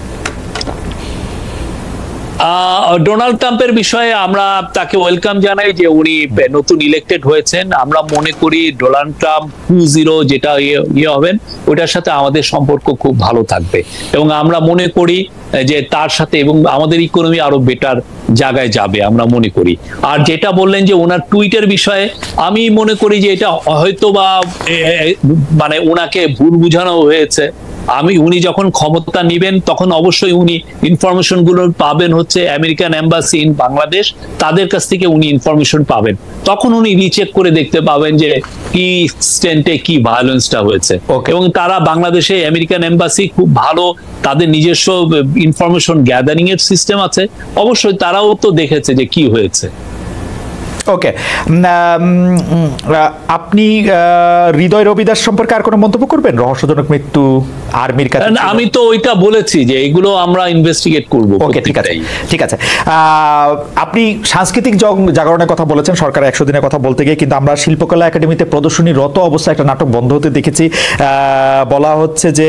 ডোনাল্ড ট্রাম্পের বিষয়ে আমরা তাকে ওয়েলকাম জানাই যে উনি নতুন ইলেক্টেড হয়েছেন। আমরা মনে করি ডোনাল্ড ট্রাম্প 2.0 যেটা ইয়ে হবেন ওটার সাথে আমাদের সম্পর্ক খুব ভালো থাকবে, এবং আমরা মনে করি যে তার সাথে এবং আমাদের ইকোনমি আরো বেটার জায়গায় যাবে আমরা মনে করি। আর যেটা বললেন যে ওনার টুইটের বিষয়ে, আমি মনে করি যে এটা হয়তো বা মানে ওনাকে ভুল বুঝানো হয়েছে। উনি যখন ক্ষমতা নিবেন তখন অবশ্যই উনি ইনফরমেশন গুলো পাবেন হচ্ছে আমেরিকান এম্বাসি ইন বাংলাদেশ, তাদের কাছ থেকে উনি ইনফরমেশন পাবেন, তখন উনি রিচেক করে দেখতে পাবেন যে কি এক্সটেন্টে কি ভায়োলেন্সটা হয়েছে। এবং তারা বাংলাদেশে আমেরিকান এম্বাসি খুব ভালো, তাদের নিজস্ব ইনফরমেশন গ্যাদারিং এর সিস্টেম আছে, অবশ্যই তারাও তো দেখেছে যে কি হয়েছে। ওকে, আপনি হৃদয় রবিদাস সম্পর্কে আর কোনো মন্তব্য করবেন? রহস্যজনক মৃত্যু, আর্মির কাছে। আমি তো ওইটা বলেছি যে এগুলো আমরা ইনভেস্টিগেট করব। ওকে, ঠিক আছে, ঠিক আছে। আপনি সাংস্কৃতিক জাগরণের কথা বলেছেন, সরকার 100 দিনের কথা বলতে গিয়ে, কিন্তু আমরা শিল্পকলা একাডেমিতে প্রদর্শনীরত অবস্থায় একটা নাটক বন্ধ হতে দেখেছি। বলা হচ্ছে যে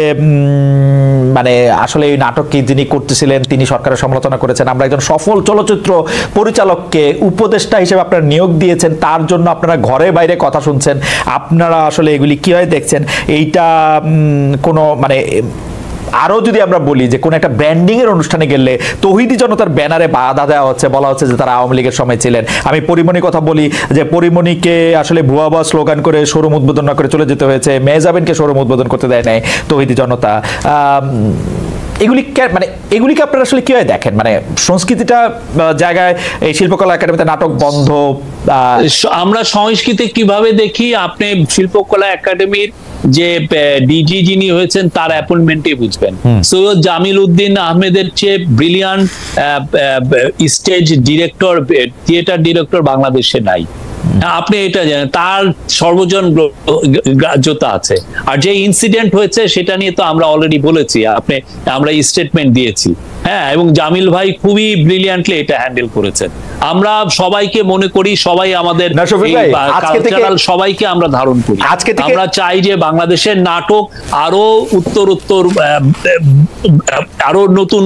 মানে আসলে এই নাটককে যিনি করতেছিলেন তিনি সরকারের সমালোচনা করেছেন। আমরা একজন সফল চলচ্চিত্র পরিচালককে উপদেষ্টা হিসেবে আপনারা নিয়োগ দিয়েছেন, তার জন্য আপনারা ঘরে বাইরে কথা শুনছেন। আপনারা আসলে এগুলি কিভাবে দেখছেন? এইটা কোনো মানে আরো যদি আমরা বলি যে কোন একটা ব্র্যান্ডিং এর অনুষ্ঠানে গেলে তৌহিদি জনতার ব্যানারে বাধা দেওয়া হচ্ছে, বলা হচ্ছে যে তারা আওয়ামী লীগের সময় ছিলেন। আমি পরিমণির কথা বলি যে পরিমণিকে আসলে ভুয়া ভুয়া স্লোগান করে শোরুম উদ্বোধন না করে চলে যেতে হয়েছে, মেহজাবিনকে শোরুম উদ্বোধন করতে দেয় নাই তৌহিদি জনতা। এগুলিকে আপনারা আসলে কিভাবে দেখেন? মানে সংস্কৃতিটা জায়গায় এই শিল্পকলা একাডেমিতে নাটক বন্ধ, আমরা সংস্কৃতি কিভাবে দেখি? আপনি শিল্পকলা একাডেমির যে ডিজি যিনি হয়েছেন তার অ্যাপয়েন্টমেন্টে বুঝবেন। সৈয়দ জামিল উদ্দিন আহমেদের চেয়ে brilliant stage director, theatre director বাংলাদেশে নাই। আপনি এটা জানেন, তার সর্বজন গ্রাহ্যতা আছে। আর যে ইনসিডেন্ট হয়েছে সেটা নিয়ে তো আমরা অলরেডি বলেছি, আমরা স্টেটমেন্ট দিয়েছি। হ্যাঁ, এবং জামিল ভাই খুবই ব্রিলিয়ান্টলি এটা হ্যান্ডেল করেছেন। আমরা সবাইকে মনে করি, সবাই আমাদের কালচারাল সবাইকে আমরা ধারণ করি। আমরা চাই যে বাংলাদেশের নাটক আরো উত্তর আরো নতুন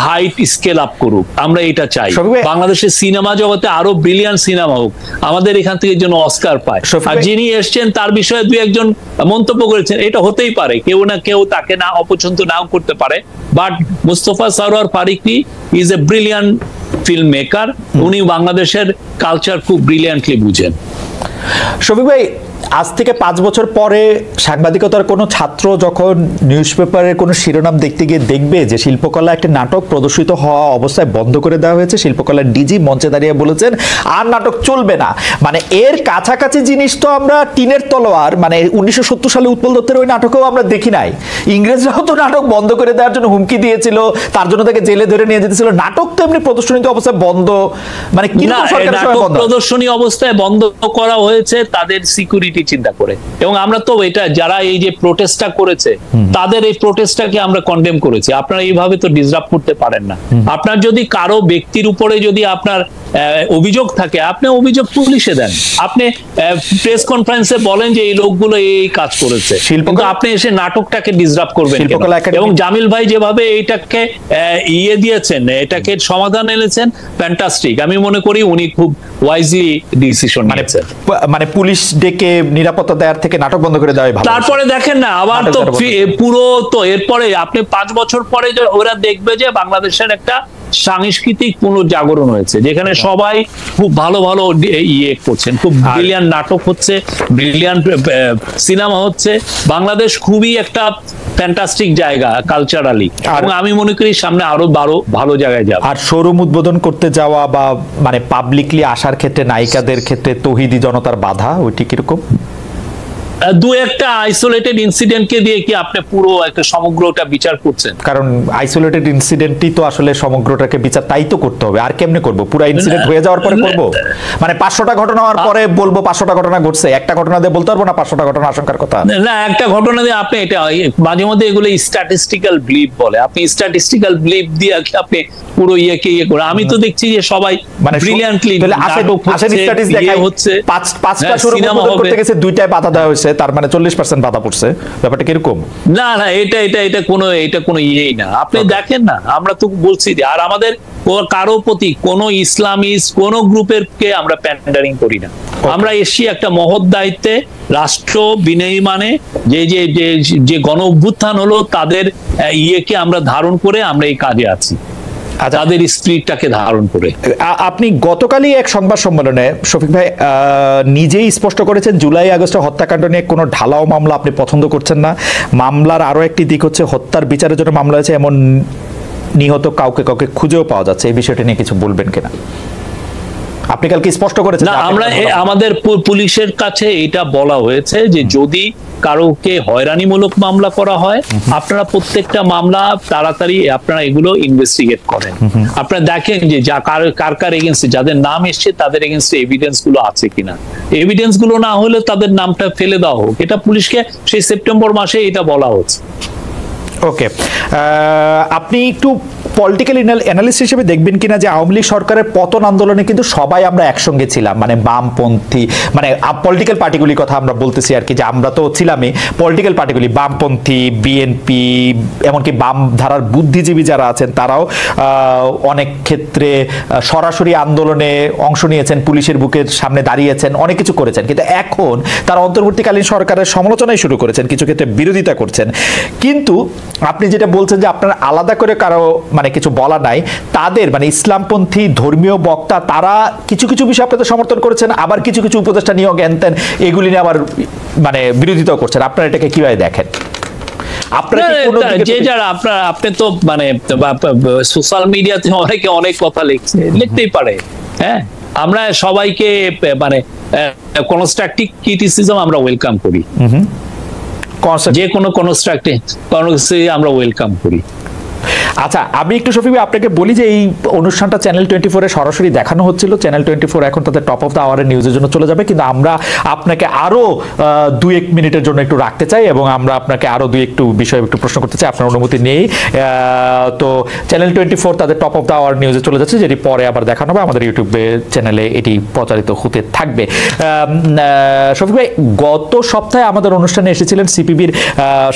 হাইট স্কেল আপ করুক। আমরা এটা চাই বাংলাদেশের সিনেমা জগতে আরো ব্রিলিয়ান্ট সিনেমা হোক, আমাদের এখান থেকে যেন অস্কার পায়। আর যিনি এসছেন তার বিষয়ে দুই একজন মন্তব্য করেছেন, এটা হতেই পারে, কেউ না কেউ তাকে না অপছন্দ নাও করতে পারে, but Mostofa Sarwar Farooki is a brilliant filmmaker. উনি বাংলাদেশের কালচার খুব ব্রিলিয়ান্টলি বুঝেন। শফিক ভাই, আজ থেকে 5 বছর পরে সাংবাদিকতার কোনো ছাত্র যখন নিউজ পেপারের কোনো শিরোনাম দেখতে গিয়ে দেখবে যে শিল্পকলা একটি নাটক প্রদর্শিত হওয়া অবস্থায় বন্ধ করে দেওয়া হয়েছে, শিল্পকলার ডিজি মঞ্চে দাঁড়িয়ে বলেছেন আর নাটক চলবে না, মানে এর কাছাকাছি জিনিস তো আমরা টিনের তলোয়ার, মানে 1970 সালে উৎপল দত্তের ওই নাটকেও আমরা দেখি নাই। ইংরেজরাও তো নাটক বন্ধ করে দেওয়ার জন্য হুমকি দিয়েছিল, তার জন্য তাকে জেলে ধরে নিয়ে যেতেছিল। নাটক তো এমনি প্রদর্শনীতে অবস্থায় বন্ধ, মানে কি প্রদর্শনী অবস্থায় বন্ধ করা হয়েছে তাদের সিকিউরিটি চিন্তা করে। এবং আমরা তো এটা যারা এই যে প্রোটেস্টটা করেছে তাদের এই প্রোটেস্টটাকে আমরা কন্ডেম করেছি। আপনারা এইভাবে তো ডিসরাপ্ট করতে পারেন না। আপনার যদি কারো ব্যক্তির উপরে যদি আপনার অভিযোগ থাকে, আপনি অভিযোগ পুলিশে দেন, আপনি প্রেস কনফারেন্সে বলেন যে এই লোকগুলো এই কাজ করেছে, কিন্তু আপনি এসে নাটকটাকে ডিসরাপ্ট করবেন। এবং জামিল ভাই যেভাবে এইটাকে দিয়েছেন, এটাকে সমাধান এনেছেন, ফ্যান্টাস্টিক। আমি মনে করি উনি খুব ওয়াইজলি ডিসিশন নিয়েছেন। মানে পুলিশ ডেকে নিরাপত্তা দেওয়ার থেকে নাটক বন্ধ করে দেওয়া ভালো। তারপরে দেখেন না, আবার তো পুরো তো এরপরে আপনি 5 বছর পরে ওরা দেখবে যে বাংলাদেশের একটা সাংস্কৃতিক পুনর্জাগরণ হয়েছে, যেখানে সবাই খুব ভালো ভালো করছেন, খুব ব্রিলিয়ান্ট নাটক হচ্ছে, ব্রিলিয়ান্ট সিনেমা হচ্ছে। বাংলাদেশ খুবই একটা ফ্যান্টাস্টিক জায়গা কালচারালি, এবং আমি মনে করি সামনে আরো ভালো জায়গায় যাবে। আর শোরুম উদ্বোধন করতে যাওয়া বা মানে পাবলিকলি আসার ক্ষেত্রে নায়িকাদের ক্ষেত্রে তৌহিদি জনতার বাধা, ওইটি কিরকম? দু একটা আইসোলেটেড ইনসিডেন্টকে দিয়ে কি আপনি পুরো একটা সমগ্রটা বিচার করছেন? কারণ আইসোলেটেড ইনসিডেন্টই তো আসলে সমগ্রটাকে বিচার, তাই তো করতে হবে। আর কেমনে করব? পুরো ইনসিডেন্ট হয়ে যাওয়ার পরে করব? মানে 500টা ঘটনা হওয়ার পরে বলবো 500টা ঘটনা ঘটছে, একটা ঘটনা দিয়ে বলতে পারবো না 500টা ঘটনা আশঙ্কার কথা? না, একটা ঘটনা দিয়ে আপনি এটা মাঝে মধ্যে এগুলো স্ট্যাটিস্টিক্যাল বিলিভ বলে, আপনি স্ট্যাটিস্টিক্যাল বিলিভ দিয়ে আপনি পুরো ইয়েকে করে। আমি তো দেখছি যে সবাই মানে ব্রিলিয়ান্টলি হচ্ছে, 5টা শোরুম উদ্বোধন করতে গেছে 2টায় বাধা দেওয়া হয়েছে, তার মানে 40% বাধা পড়ছে। ব্যাপারটা কিরকম? না, এটা কোনো ইয়েই না। আপনি দেখেন না, আমরা তো বলছি যে, আর আমাদের কারো প্রতি কোন ইসলামিস্ট কোন গ্রুপের কে আমরা প্যান্ডারিং করি না। আমরা এসছি একটা মহৎ দায়িত্বে, রাষ্ট্র বিনির্মাণে যে গণ অভ্যুত্থান হলো তাদের ইয়েকে আমরা ধারণ করে আমরা এই কাজে আছি, তাদের স্পিরিটটাকে ধারণ করে। আপনি গতকালই এক সংবাদ সম্মেলনে শফিক ভাই নিজেই স্পষ্ট করেছেন জুলাই আগস্টের হত্যাকাণ্ড নিয়ে কোনো ঢালাও মামলা আপনি পছন্দ করছেন না। মামলার আরো একটি দিক হচ্ছে হত্যার বিচারের জন্য মামলা হয়েছে, এমন নিহত কাউকে খুঁজেও পাওয়া যাচ্ছে। এই বিষয়টা নিয়ে কিছু বলবেন কিনা? আপনি কালকে স্পষ্ট করেছেন। না, আমরা আমাদের পুলিশের কাছে এটা বলা হয়েছে যে যদি কারোকে হয়রানিমূলক মামলা করা হয়, আপনারা প্রত্যেকটা মামলা তাড়াতাড়ি আপনারা এগুলো ইনভেস্টিগেট করেন। আপনারা দেখেন যে কার কার এগেইনস্টে যাদের নাম এসছে তাদের এগেইনস্টে এভিডেন্স গুলো আছে কিনা। এভিডেন্স গুলো না হলে তাদের নামটা ফেলে দেওয়া হোক, এটা পুলিশকে সেই সেপ্টেম্বর মাসে এটা বলা হচ্ছে। ওকে, আপনি একটু পলিটিক্যাল অ্যানালিস্ট হিসেবে দেখবেন কিনা যে আওয়ামী লীগ সরকারের পতন আন্দোলনে কিন্তু সবাই আমরা একসঙ্গে ছিলাম, মানে বামপন্থী, মানে পলিটিক্যাল পার্টিগুলির কথা আমরা বলতেছি আর কি, যে আমরা তো ছিলামই পলিটিক্যাল পার্টিগুলি, বামপন্থী, বিএনপি, এমনকি বাম ধারার বুদ্ধিজীবী যারা আছেন তারাও অনেক ক্ষেত্রে সরাসরি আন্দোলনে অংশ নিয়েছেন, পুলিশের বুকের সামনে দাঁড়িয়েছেন, অনেক কিছু করেছেন। কিন্তু এখন তারা অন্তর্বর্তীকালীন সরকারের সমালোচনাই শুরু করেছেন, কিছু ক্ষেত্রে বিরোধিতা করছেন। কিন্তু আপনি যেটা বলছেন যে আপনারা আলাদা করে কারো মানে কিছু বলা নাই, তাদের মানে ইসলামপন্থী ধর্মীয় বক্তা তারা কিছু কিছু বিষয় আপনাদের সমর্থন করেছেন, আবার কিছু কিছু উপদেষ্টা নিয়োগ জ্ঞান এগুলি নিয়ে আবার মানে বিরোধিতাও করছেন। আপনারা এটাকে কিভাবে দেখেন? যে যারা আপনি তো মানে সোশ্যাল মিডিয়াতে অনেকে অনেক কথা লিখতেই পারে, হ্যাঁ, আমরা সবাইকে মানে কনস্ট্রাকটিভ ক্রিটিসিজম আমরা ওয়েলকাম করি, যে কোনো কনস্ট্রাকটিভ আমরা ওয়েলকাম করি। আচ্ছা, আমি একটু শফিক ভাই আপনাকে বলি যে এই অনুষ্ঠানটা চ্যানেল 24-এ সরাসরি দেখানো হচ্ছিল। চ্যানেল 24 এখন তাদের টপ অফ দ্য আওয়ারের নিউজের জন্য চলে যাবে, কিন্তু আমরা আপনাকে আরো 2-1 মিনিটের জন্য একটু রাখতে চাই এবং আমরা আপনাকে আরো একটু বিষয় একটু প্রশ্ন করতে চাই, আপনার অনুমতি নেই। তো চ্যানেল 24 তাদের টপ অফ দ্য আওয়ার নিউজে চলে যাচ্ছে, যেটি পরে আবার দেখানো হবে, আমাদের ইউটিউবে চ্যানেলে এটি প্রচারিত হতে থাকবে। শফিক ভাই, গত সপ্তাহে আমাদের অনুষ্ঠানে এসেছিলেন সিপিবির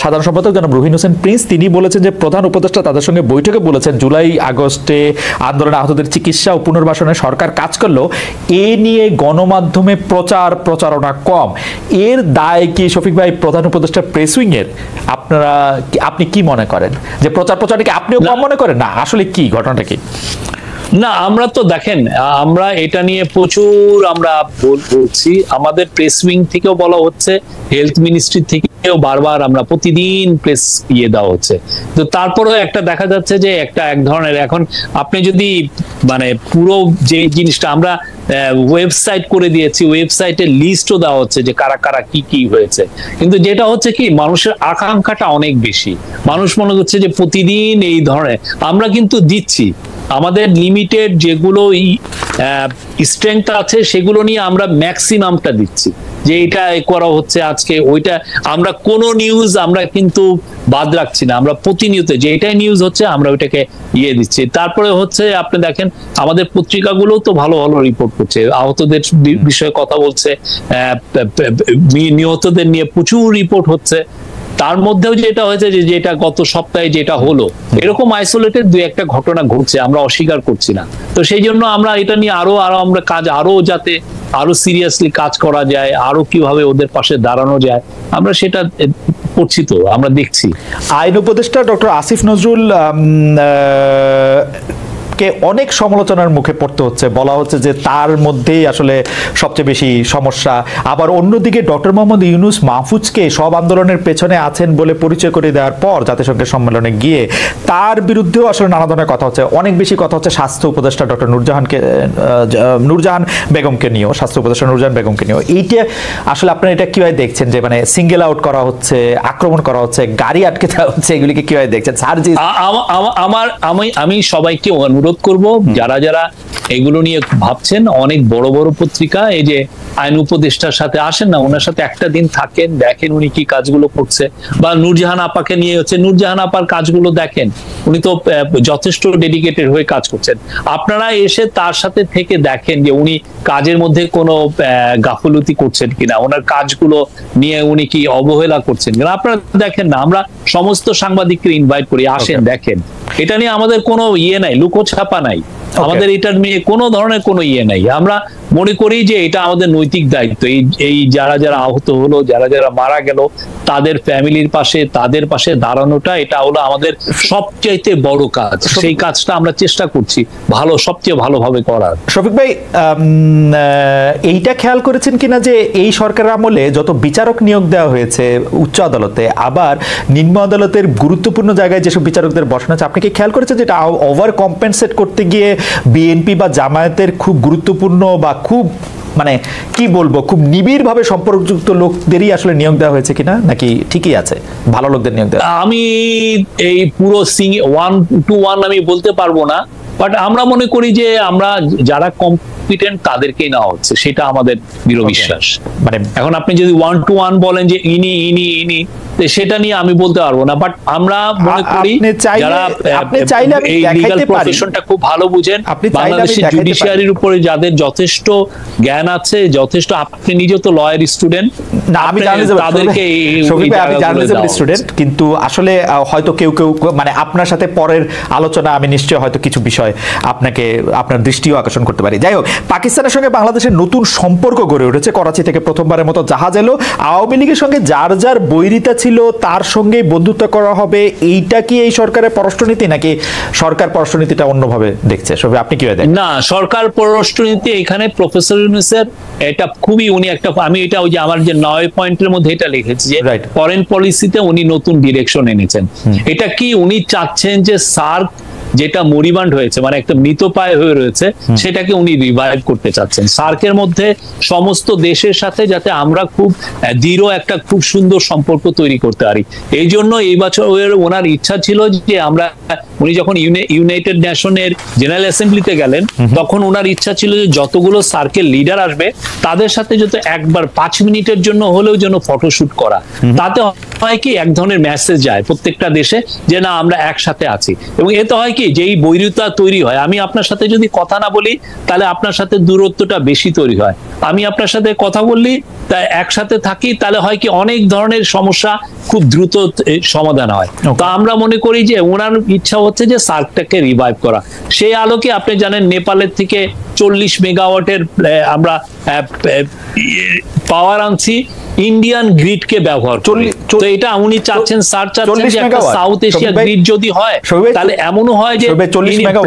সাধারণ সম্পাদক জনাব রুহিন হোসেন প্রিন্স। তিনি বলেছেন যে প্রধান উপদেষ্টা তাদের সঙ্গে বৈঠকে বলেছেন জুলাই আগস্টে আন্দোলনে আহতদের চিকিৎসা ও পুনর্বাসনে সরকার কাজ করলেও এ নিয়ে গণমাধ্যমে প্রচারণা কম। এর দায় কি শফিক ভাই প্রধান উপদেষ্টা প্রেস উইং এর? আপনি কি মনে করেন যে প্রচারণাকে আপনিও কম মনে করেন? না, আসলে কি ঘটনাটা কি? না, আমরা তো দেখেন, আমরা এটা নিয়ে প্রচুর আমরা বলছি, আমাদের প্রেস উইং থেকেও বলা হচ্ছে, হেলথ মিনিস্ট্রি থেকেও বারবার আমরা প্রতিদিন প্রেস দেওয়া হচ্ছে। তো তারপরেও একটা দেখা যাচ্ছে যে একটা এক ধরনের, এখন আপনি যদি মানে পুরো যে জিনিসটা আমরা ওয়েবসাইট করে দিয়েছি, ওয়েবসাইটে লিস্টও দেওয়া হচ্ছে যে কারা কারা কি কি হয়েছে, কিন্তু যেটা হচ্ছে কি মানুষের আকাঙ্ক্ষাটা অনেক বেশি, মানুষ মনে করছে যে প্রতিদিন এই ধরনের আমরা কিন্তু দিচ্ছি, আমাদের লিমিটেড যেগুলো স্ট্রেংথ আছে সেগুলো নিয়ে আমরা ম্যাক্সিমামটা দিচ্ছি, যে এটা করা হচ্ছে আজকে ওইটা, আমরা কোনো নিউজ আমরা কিন্তু বাদ রাখছি না, আমরা প্রতিনিয়ত যে এটাই নিউজ হচ্ছে আমরা ওইটাকে দিচ্ছি। তারপরে হচ্ছে আপনি দেখেন আমাদের পত্রিকাগুলো তো ভালো ভালো রিপোর্ট করছে, আহতদের বিষয়ে কথা বলছে, নিহতদের নিয়ে প্রচুর রিপোর্ট হচ্ছে। তার মধ্যেও যেটা হয়েছে যে যেটা গত সপ্তাহে যেটা হলো, এরকম আইসোলেটেড দুই একটা ঘটনা ঘটছে, আমরা অস্বীকার করছি না। তো সেই জন্য আমরা এটা নিয়ে আরো আমরা কাজ আরো যাতে আরো সিরিয়াসলি কাজ করা যায়, আরো কিভাবে ওদের পাশে দাঁড়ানো যায়, আমরা সেটা করছি, তো আমরা দেখছি। আইন উপদেষ্টা ডক্টর আসিফ নজরুল কে অনেক সমালোচনার মুখে পড়তে হচ্ছে, বলা হচ্ছে যে তার মধ্যেই আসলে সবচেয়ে বেশি সমস্যা। আবার অন্যদিকে ডক্টর মোহাম্মদ ইউনূস মাহফুজকে সব আন্দোলনের পেছনে আছেন বলে পরিচয় করে দেওয়ার পর জাতিসংঘের সম্মেলনে গিয়ে তার বিরুদ্ধেও আসলে নানা ধরনের কথা হচ্ছে। অনেক বেশি কথা হচ্ছে স্বাস্থ্য উপদেষ্টা ডক্টর নূরজাহান বেগমকে নিয়েও, স্বাস্থ্য উপদেষ্টা নূরজাহান বেগমকে নিয়েও। এইটা আসলে আপনারা এটা কিভাবে দেখছেন যে মানে সিঙ্গেল আউট করা হচ্ছে, আক্রমণ করা হচ্ছে, গাড়ি আটকে দেওয়া হচ্ছে, এগুলিকে কিভাবে দেখছেন? আমি সবাইকে অনুরোধ করব, যারা যারা এগুলো নিয়ে ভাবছেন, অনেক বড় বড় পত্রিকা এই যে আইন উপদেষ্টার সাথে আসেন না, ওনার সাথে একটা দিন থাকেন, দেখেন উনি কি কাজগুলো করছে, বা নূরজাহান আপাকে নিয়ে হচ্ছে নূরজাহান আপার কাজগুলো দেখেন, উনি তো যথেষ্ট ডেডিকেটেড হয়ে কাজ করছেন। আপনারা এসে তার সাথে থেকে দেখেন যে উনি কাজের মধ্যে কোনো গাফলতি করছেন কিনা, ওনার কাজগুলো নিয়ে উনি কি অবহেলা করছেন কিনা, আপনারা দেখেন না। আমরা সমস্ত সাংবাদিককে ইনভাইট করি, আসেন দেখেন। এটা নিয়ে আমাদের কোনো নাই, লুকোছাপা নাই, আমাদের এটার নিয়ে কোনো ধরনের কোনো নাই। আমরা মনে করি যে এটা আমাদের নৈতিক দায়িত্ব, এই যারা যারা আহত হলো, যারা যারা মারা গেল, তাদের ফ্যামিলির পাশে, তাদের পাশে দাঁড়ানোটা এটা হলো আমাদের সবচাইতে বড় কাজ। সেই কাজটা আমরা চেষ্টা করছি সবচেয়ে ভালোভাবে করার। শফিক ভাই, এইটা খেয়াল করেছেন কিনা যে এই সরকারের আমলে যত বিচারক নিয়োগ দেওয়া হয়েছে উচ্চ আদালতে, আবার নিম্ন আদালতের গুরুত্বপূর্ণ জায়গায় যেসব বিচারকদের বসানো আছে, আপনি কি খেয়াল করেছেন যে এটা ওভার কম্পেনসেট করতে গিয়ে বিএনপি বা জামায়াতের খুব গুরুত্বপূর্ণ বা খুব মানে কি বলবো, খুব নিবিড় ভাবে সম্পর্কযুক্ত লোকদেরই আসলে নিয়োগ দেওয়া হয়েছে কিনা, নাকি ঠিকই আছে ভালো লোকদের নিয়োগ দেওয়া? আমি এই পুরো 1-to-1 আমি বলতে পারবো না, বাট আমরা মনে করি যে আমরা যারা কম্পিটেন্ট তাদেরকেই নেওয়া হচ্ছে, সেটা আমাদের দৃঢ় বিশ্বাস। মানে এখন আপনি যদি 1-to-1 বলেন যে ইনি সেটা নিয়ে আমি বলতে পারবো না, বাট আমরা মনে করি যারা এই লিগ্যাল প্রফেশনটা খুব ভালো বুঝেন, বাংলাদেশের জুডিশিয়ারির উপরে যাদের যথেষ্ট জ্ঞান আছে, যথেষ্ট, আপনি নিজে তো লয়ার স্টুডেন্ট, আমি তাদেরকে জার্নালিজম স্টুডেন্ট, কিন্তু আসলে হয়তো কেউ মানে আপনার সাথে পরের আলোচনা আমি নিশ্চয়ই হয়তো কিছু বিষয় আপনাকে আপনার দৃষ্টিও আকর্ষণ করতে পারি। যাই হোক, পাকিস্তানের সঙ্গে বাংলাদেশের নতুন সম্পর্ক গড়ে উঠেছে, করাচি থেকে প্রথমবারের মতো জাহাজ এলো, আওয়ামী লীগের সঙ্গে যার যার বৈরিতা ছিল তার সঙ্গে বন্ধুত্ব করা হবে, এইটা কি এই সরকারের পররাষ্ট্রনীতি, নাকি সরকার পররাষ্ট্রনীতিটা অন্যভাবে দেখছে? সবে আপনি কি দেখেন? না, সরকার পররাষ্ট্রনীতি এখানে প্রফেসর ইউনূসের এটা খুবই, উনি একটা, আমি এটা ওই যে আমার যে 9 পয়েন্টের মধ্যে এটা লিখেছি যে ফরেন পলিসিতে উনি নতুন ডিরেকশন এনেছেন। এটা কি উনি চাচ্ছেন যে সার্ক যেটা মরিবান্ড হয়েছে, মানে একটা মৃতপ্রায় হয়ে রয়েছে, সেটাকে উনি রিভাইভ করতে চাচ্ছেন। সার্কের মধ্যে সমস্ত দেশের সাথে যাতে আমরা খুব দৃঢ় একটা খুব সুন্দর সম্পর্ক তৈরি করতে পারি, এই জন্য এই বছর ওনার ইচ্ছা ছিল যে আমরা, উনি যখন ইউনাইটেড নেশনের জেনারেল অ্যাসেম্বলিতে গেলেন তখন ওনার ইচ্ছা ছিল যে যতগুলো সার্কেল লিডার আসবে তাদের সাথে যত একবার 5 মিনিটের জন্য হলেও যেন ফটোশুট করা, তাতে হয় কি এক ধরনের মেসেজ যায় প্রত্যেকটা দেশে যে না আমরা একসাথে আছি। এবং এতে হয় কি, যেই বৈরিতা তৈরি হয়, আমি আপনার সাথে যদি কথা না বলি তাহলে আপনার সাথে দূরত্বটা বেশি তৈরি হয়, আমি আপনার সাথে কথা বললি তাই একসাথে থাকি, তাহলে হয় কি অনেক ধরনের সমস্যা খুব দ্রুত সমাধান হয়। তো আমরা মনে করি যে ওনার ইচ্ছা হচ্ছে যে সার্কটাকে রিভাইভ করা। সেই আলোকে আপনি জানেন নেপালের থেকে 40 মেগাওয়াটের আমরা পাওয়ার আনছি, ইন্ডিয়ান গ্রিডকে ব্যবহার করি। তো এটা উনি চাচ্ছেন, স্যার চাচ্ছেন যে একটা সাউথ এশিয়া গ্রিড যদি হয় তাহলে এমনও হয় যে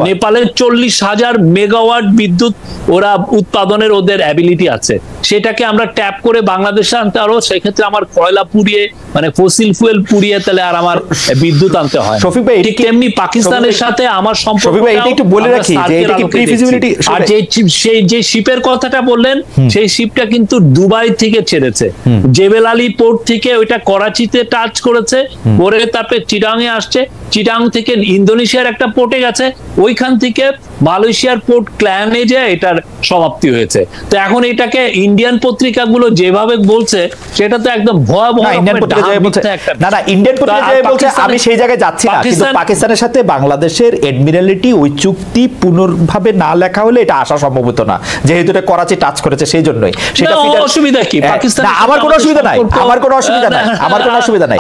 নেপালের 40,000 মেগাওয়াট বিদ্যুৎ ওরা উৎপাদনের ওদের অ্যাবিলিটি আছে, সেটাকে আমরা ট্যাপ করে বাংলাদেশে আনতে পারবো। সেক্ষেত্রে আমার কয়লা পুড়িয়ে, মানে ফসিল ফুয়েল পুড়িয়ে তাহলে আর আমার বিদ্যুৎ আনতে হয়। ঠিক তেমনি পাকিস্তানের সাথে আমার সম্পর্ক, আর যে শিপের কথাটা বললেন সেই শিপটা কিন্তু দুবাই থেকে ছেড়েছে, জেবেল আলী পোর্ট থেকে ওইটা করাচিতে টাচ করেছে, পরে তারপরে চিটাং এ আসছে, চিটাং থেকে ইন্দোনেশিয়ার একটা পোর্টে গেছে, ওইখান থেকে মালয়েশিয়ার পোর্ট ক্ল্যানে যে এটার সমাপ্তি হয়েছে। তো এখন এটাকে ইন্ডিয়ান পত্রিকাগুলো যেভাবে বলছে সেটা তো একদম ভয়াবহ। ইন্ডিয়ান পত্রিকা বলছে আমি সেই জায়গায় যাচ্ছি না, কিন্তু পাকিস্তানের সাথে বাংলাদেশের এডমিরালিটি ওই চুক্তি পুনর্ভাবে না লেখা হলে এটা আসা সম্ভব হতো না, যেহেতু এটা করাচি টাচ করেছে সেই জন্যই। সেটা অসুবিধা কি? পাকিস্তান, আমার কোনো অসুবিধা নাই, আমার কোনো অসুবিধা নাই, আমার কোনো অসুবিধা নাই,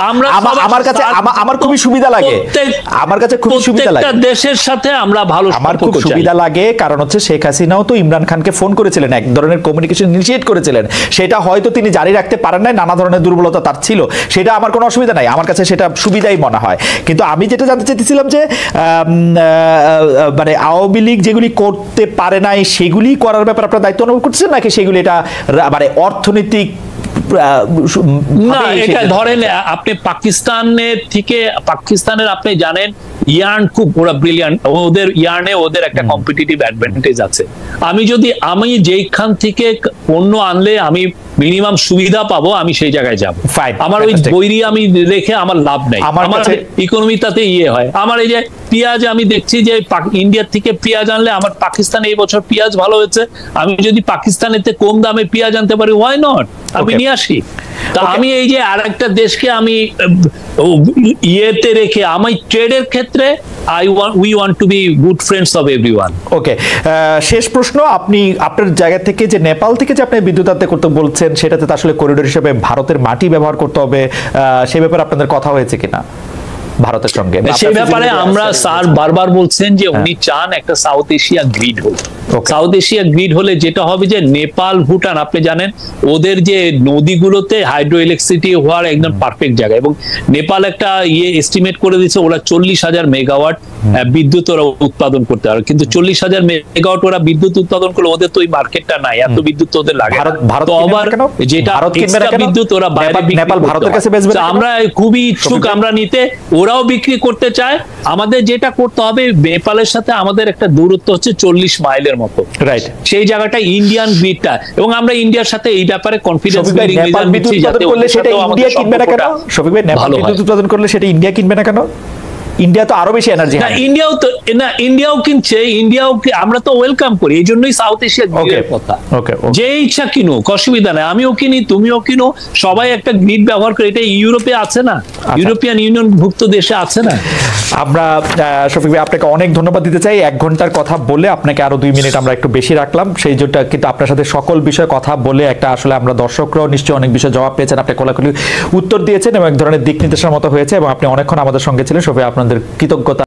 আমার কাছে আমার খুবই সুবিধা লাগে, আমার কাছে খুব সুবিধা লাগে দেশের সাথে আমরা ভালো, আমার খুব সুবিধা লাগে, কারণ হচ্ছে শেখ হাসিনাও তো ইমরান খানকে ফোন করেছিলেন, এক ধরনের কমিউনিকেশন ইনিশিয়েট করেছিলেন, সেটা হয়তো তিনি জারি রাখতে পারেন নাই, নানা ধরনের দুর্বলতা তার ছিল, সেটা আমার কোনো অসুবিধা নাই, আমার কাছে সেটা সুবিধাই মনে হয়। কিন্তু আমি যেটা জানতে চাইছিলাম যে মানে আওয়ামী লীগ যেগুলি করতে পারে নাই সেগুলি করার ব্যাপারে আপনার দায়িত্ব অনুভব করছেন, নাকি সেগুলি এটা মানে অর্থনৈতিক না? এটা ধরেন আপনি পাকিস্তানের থেকে, পাকিস্তানের আপনি জানেন ইয়ার্ন খুব, ওরা ব্রিলিয়ান্ট, ওদের ইয়ার্নে ওদের একটা কম্পিটিটিভ অ্যাডভান্টেজ আছে। আমি যেখান থেকে পণ্য আনলে আমি মিনিমাম সুবিধা পাবো আমি সেই জায়গায় যাবো, আমার ওই বৈরি আমি রেখে আমার লাভ নাই, আমার ইকোনমি তাতে ইয়ে হয়। আমার এই যে পেঁয়াজ, আমি দেখছি যে ইন্ডিয়ার থেকে পেঁয়াজ আনলে আমার পাকিস্তানে এই বছর পেঁয়াজ ভালো হয়েছে, আমি যদি পাকিস্তানেতে কম দামে পেঁয়াজ আনতে পারি, হোয়াই নট, আমি নিয়ে আসি। তা আমি এই যে আরেকটা দেশকে আমি ইয়েতে রেখে আমি ট্রেডের ক্ষেত্রে we want to be good friends of everyone. ওকে, শেষ প্রশ্ন, আপনি আপনার জায়গা থেকে যে নেপাল থেকে যে আপনি বিদ্যুৎ আনতে করতে বলছেন, সেটাতে তো আসলে করিডোর হিসেবে ভারতের মাটি ব্যবহার করতে হবে, সে ব্যাপারে আপনাদের কথা হয়েছে কিনা ভারতের সঙ্গে? সেই ব্যাপারে আমরা স্যার বারবার বলছেন যে উনি চান একটা সাউথ এশিয়া গ্রিড হোক। সাউথ এশিয়া গ্রিড হলে যেটা হবে যে নেপাল, ভুটান, আপনি জানেন ওদের যে নদীগুলোতে হাইড্রো ইলেকট্রিসিটি হওয়ার একদম পারফেক্ট জায়গা, এবং নেপাল একটা এস্টিমেট করে দিয়েছে ওরা 40,000 মেগাওয়াট বিদ্যুৎ ওরা উৎপাদন করতে পারে, কিন্তু 40,000 মেগাওয়াট ওরা বিদ্যুৎ উৎপাদন করলে ওদের তো ওই মার্কেটটা নাই, এত বিদ্যুৎ ওদের লাগে। তো আবার যেটা বিদ্যুৎ ওরা বাইরে ভারতের কাছে বেচবে, আমরা খুবই ইচ্ছুক আমরা নিতে, ওরাও বিক্রি করতে চায়। আমাদের যেটা করতে হবে, নেপালের সাথে আমাদের একটা দূরত্ব হচ্ছে 40 মাইলের গ্রিডের মতো, রাইট, সেই জায়গাটা ইন্ডিয়ান গ্রিডটা, এবং আমরা ইন্ডিয়ার সাথে এই ব্যাপারে কনফিডেন্স বিল্ডিং নেপাল বিদ্যুৎ উৎপাদন করলে সেটা ইন্ডিয়া কিনবে না কেন? শফিক ভাই, নেপাল বিদ্যুৎ উৎপাদন করলে সেটা ইন্ডিয়া কিনবে না কেন? ইন্ডিয়া তো আরো বেশি এনার্জি। ইন্ডিয়াও কিনছে, আমরা তো ওয়েলকাম করি, এই জন্যই সাউথ এশিয়া গ্রিডের কথা। যে ইচ্ছা কিনুক, অসুবিধা নেই, আমিও কিনি, তুমিও কিনো, সবাই একটা গ্রিড ব্যবহার করে। এটা ইউরোপে আছে না, ইউরোপিয়ান ইউনিয়ন ভুক্ত দেশে আছে না। আমরা শফিক ভাই আপনাকে অনেক ধন্যবাদ দিতে চাই। 1 ঘন্টার কথা বলে আপনাকে আরো 2 মিনিট আমরা একটু বেশি রাখলাম, সেই জন্য কিন্তু আপনার সাথে সকল বিষয়ে কথা বলে একটা আসলে আমরা দর্শকরাও নিশ্চয়ই অনেক বিষয় জবাব পেয়েছেন, আপনি কোলাকুলি উত্তর দিয়েছেন এবং এক ধরনের দিক নির্দেশের মতো হয়েছে, এবং আপনি অনেকক্ষণ আমাদের সঙ্গে ছিলেন। শফিক, আপনাদের কৃতজ্ঞতা।